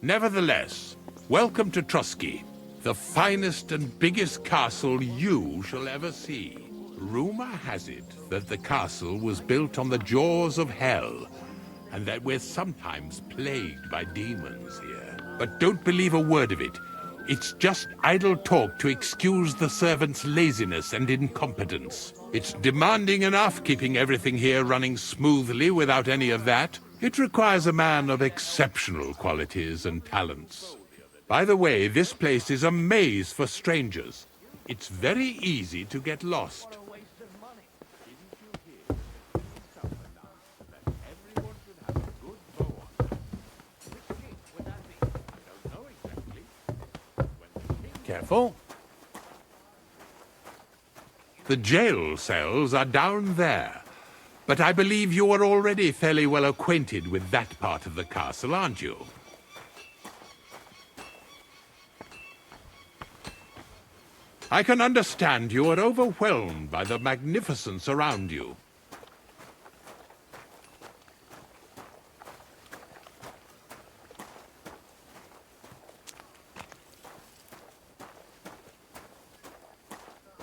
Nevertheless, welcome to Trotsky, the finest and biggest castle you shall ever see. Rumor has it that the castle was built on the jaws of hell, and that we're sometimes plagued by demons here. But don't believe a word of it. It's just idle talk to excuse the servants' laziness and incompetence. It's demanding enough keeping everything here running smoothly without any of that. It requires a man of exceptional qualities and talents. By the way, this place is a maze for strangers. It's very easy to get lost. Careful. The jail cells are down there. But I believe you are already fairly well acquainted with that part of the castle, aren't you? I can understand you are overwhelmed by the magnificence around you.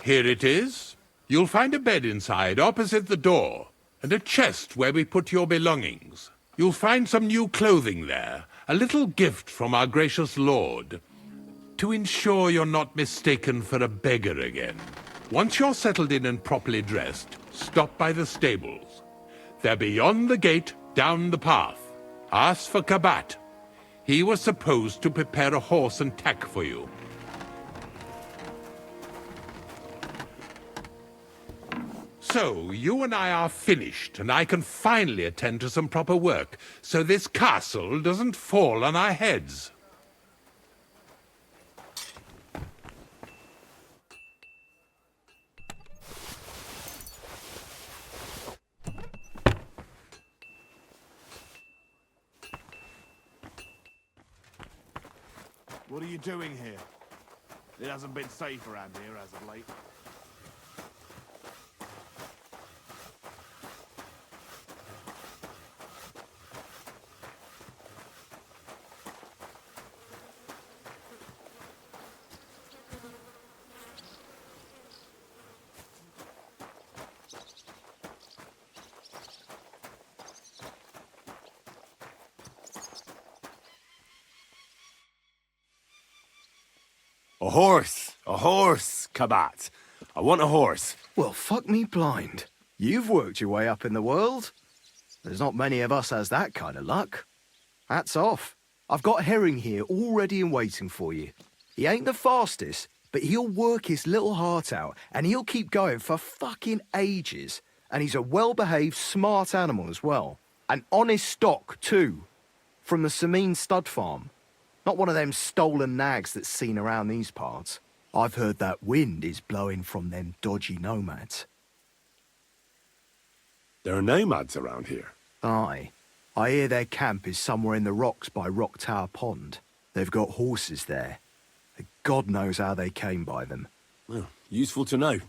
Here it is. You'll find a bed inside, opposite the door, and a chest where we put your belongings. You'll find some new clothing there, a little gift from our gracious lord, to ensure you're not mistaken for a beggar again. Once you're settled in and properly dressed, stop by the stables. They're beyond the gate, down the path. Ask for Kabat. He was supposed to prepare a horse and tack for you. So, you and I are finished, and I can finally attend to some proper work, so this castle doesn't fall on our heads. What are you doing here? It hasn't been safe around here as of late. A horse, Kabat. I want a horse. Well, fuck me blind. You've worked your way up in the world. There's not many of us has that kind of luck. Hats off. I've got Herring here already and waiting for you. He ain't the fastest, but he'll work his little heart out, and he'll keep going for fucking ages. And he's a well-behaved, smart animal as well. An honest stock, too. From the Semine stud farm. Not one of them stolen nags that's seen around these parts. I've heard that wind is blowing from them dodgy nomads. There are nomads around here. Aye. I hear their camp is somewhere in the rocks by Rock Tower Pond. They've got horses there. God knows how they came by them. Well, useful to know.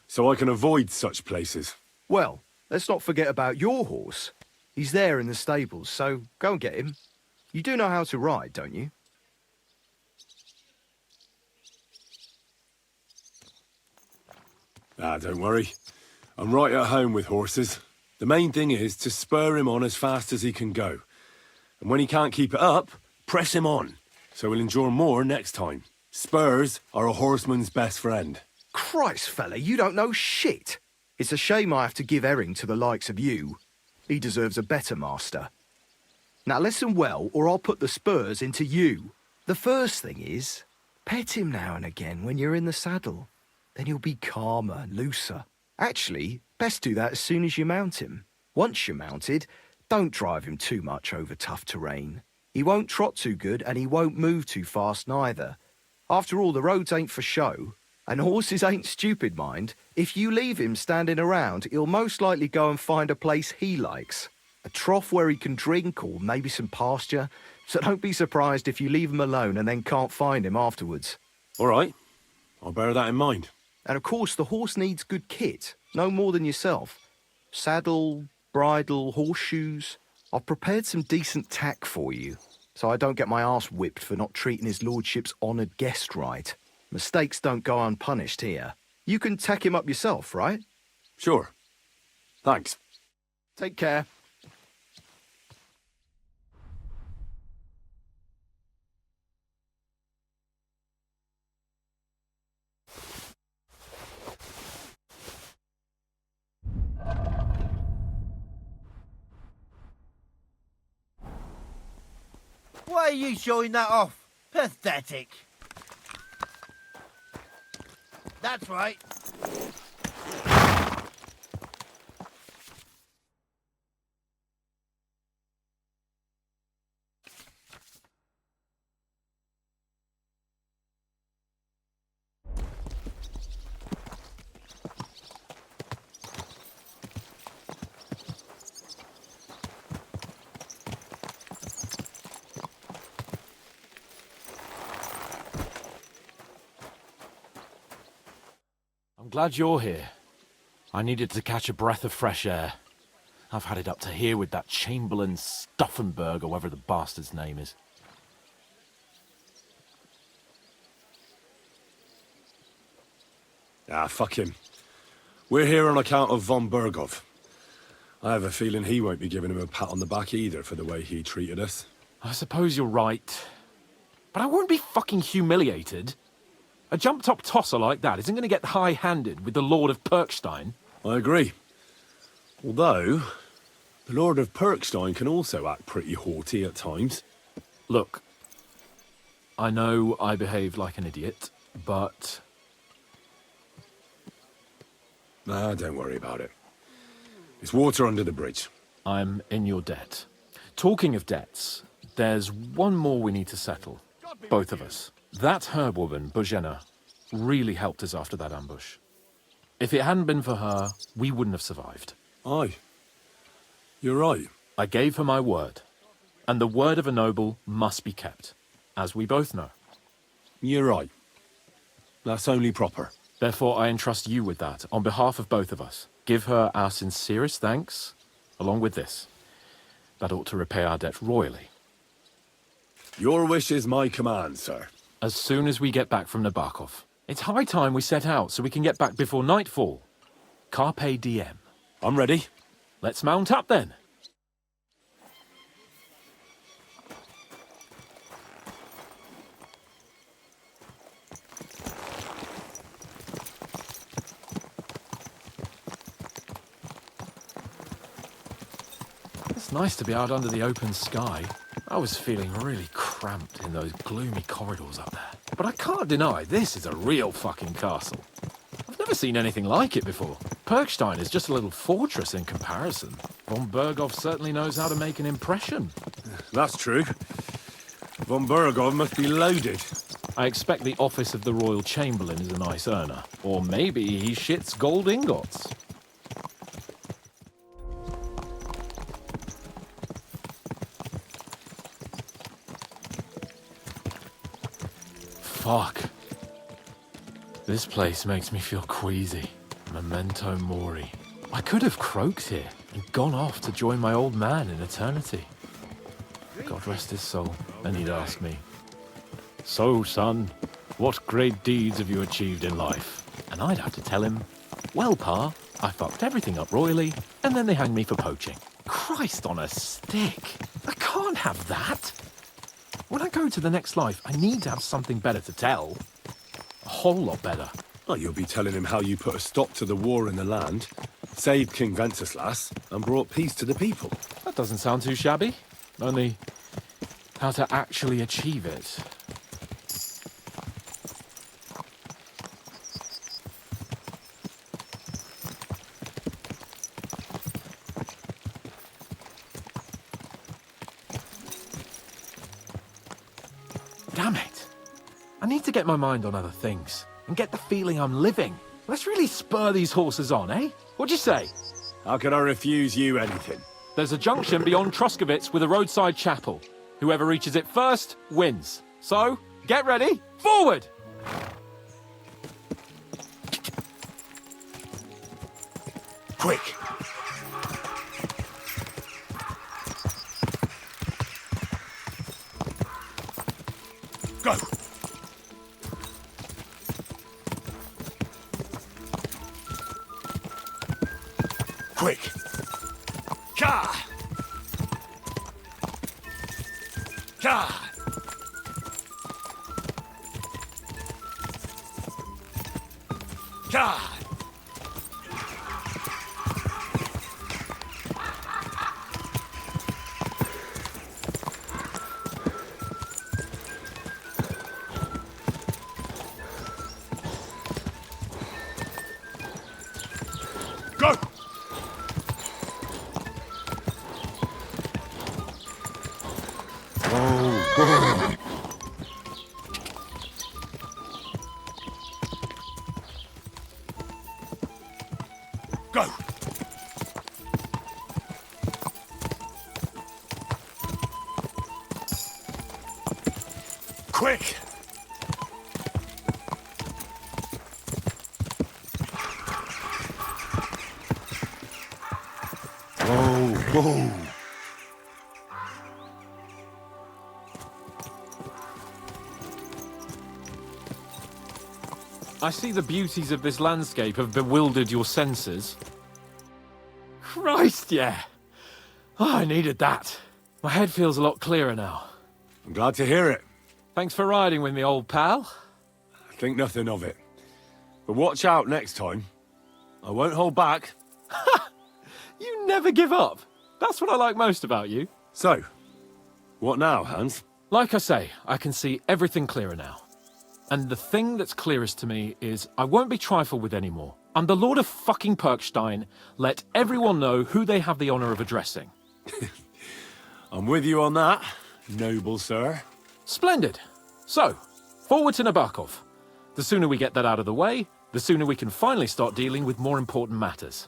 So I can avoid such places. Well, let's not forget about your horse. He's there in the stables, so go and get him. You do know how to ride, don't you? Ah, don't worry. I'm right at home with horses. The main thing is to spur him on as fast as he can go. And when he can't keep it up, press him on, so he'll endure more next time. Spurs are a horseman's best friend. Christ, fella, you don't know shit. It's a shame I have to give Herring to the likes of you. He deserves a better master. Now listen well, or I'll put the spurs into you. The first thing is, pet him now and again when you're in the saddle. Then he'll be calmer and looser. Actually, best do that as soon as you mount him. Once you're mounted, don't drive him too much over tough terrain. He won't trot too good and he won't move too fast neither. After all, the roads ain't for show. And horses ain't stupid, mind. If you leave him standing around, he'll most likely go and find a place he likes. A trough where he can drink or maybe some pasture. So don't be surprised if you leave him alone and then can't find him afterwards. All right. I'll bear that in mind. And of course, the horse needs good kit, no more than yourself. Saddle, bridle, horseshoes. I've prepared some decent tack for you, so I don't get my arse whipped for not treating his lordship's honoured guest right. Mistakes don't go unpunished here. You can tack him up yourself, right? Sure. Thanks. Take care. Why are you showing that off? Pathetic. That's right. glad you're here. I needed to catch a breath of fresh air. I've had it up to here with that Chamberlain Stuffenberg, or whatever the bastard's name is. Ah, fuck him. We're here on account of von Berghoff. I have a feeling he won't be giving him a pat on the back either for the way he treated us. I suppose you're right. But I won't be fucking humiliated. A jump-top tosser like that isn't going to get high-handed with the Lord of Perkstein. I agree. Although, the Lord of Perkstein can also act pretty haughty at times. Look, I know I behaved like an idiot, but... Nah, don't worry about it. It's water under the bridge. I'm in your debt. Talking of debts, there's one more we need to settle. Both of us. That herbwoman, Bozhena, really helped us after that ambush. If it hadn't been for her, we wouldn't have survived. Aye. You're right. I gave her my word. And the word of a noble must be kept, as we both know. You're right. That's only proper. Therefore, I entrust you with that, on behalf of both of us. Give her our sincerest thanks, along with this. That ought to repay our debt royally. Your wish is my command, sir. As soon as we get back from Nabokov. It's high time we set out so we can get back before nightfall. Carpe diem. I'm ready. Let's mount up then. It's nice to be out under the open sky. I was feeling really cramped in those gloomy corridors up there. But I can't deny this is a real fucking castle. I've never seen anything like it before. Perkstein is just a little fortress in comparison. Von Berghoff certainly knows how to make an impression. That's true. Von Berghoff must be loaded. I expect the office of the Royal Chamberlain is a nice earner. Or maybe he shits gold ingots. Fuck. This place makes me feel queasy. Memento mori. I could have croaked here and gone off to join my old man in eternity. God rest his soul. Then he'd ask me, "So, son, what great deeds have you achieved in life?" And I'd have to tell him, "Well, Pa, I fucked everything up royally, and then they hanged me for poaching." Christ on a stick. I can't have that. When I go to the next life, I need to have something better to tell. A whole lot better. Well, you'll be telling him how you put a stop to the war in the land, saved King Wenceslas, and brought peace to the people. That doesn't sound too shabby. Only, how to actually achieve it. Damn it. I need to get my mind on other things and get the feeling I'm living. Let's really spur these horses on, eh? What'd you say? How can I refuse you anything? There's a junction beyond Troskovitz with a roadside chapel. Whoever reaches it first wins. So, get ready, forward! Quick! Go! Quick! Ka! Ka! Ka! Go! Oh, go! Quick! Whoa. I see the beauties of this landscape have bewildered your senses. Christ, yeah. Oh, I needed that. My head feels a lot clearer now. I'm glad to hear it. Thanks for riding with me, old pal. I think nothing of it. But watch out next time. I won't hold back. You never give up. That's what I like most about you. So, what now, Hans? Like I say, I can see everything clearer now. And the thing that's clearest to me is I won't be trifled with anymore. I'm the Lord of fucking Perkstein. Let everyone know who they have the honor of addressing. I'm with you on that, noble sir. Splendid. So, forward to Nabokov. The sooner we get that out of the way, the sooner we can finally start dealing with more important matters.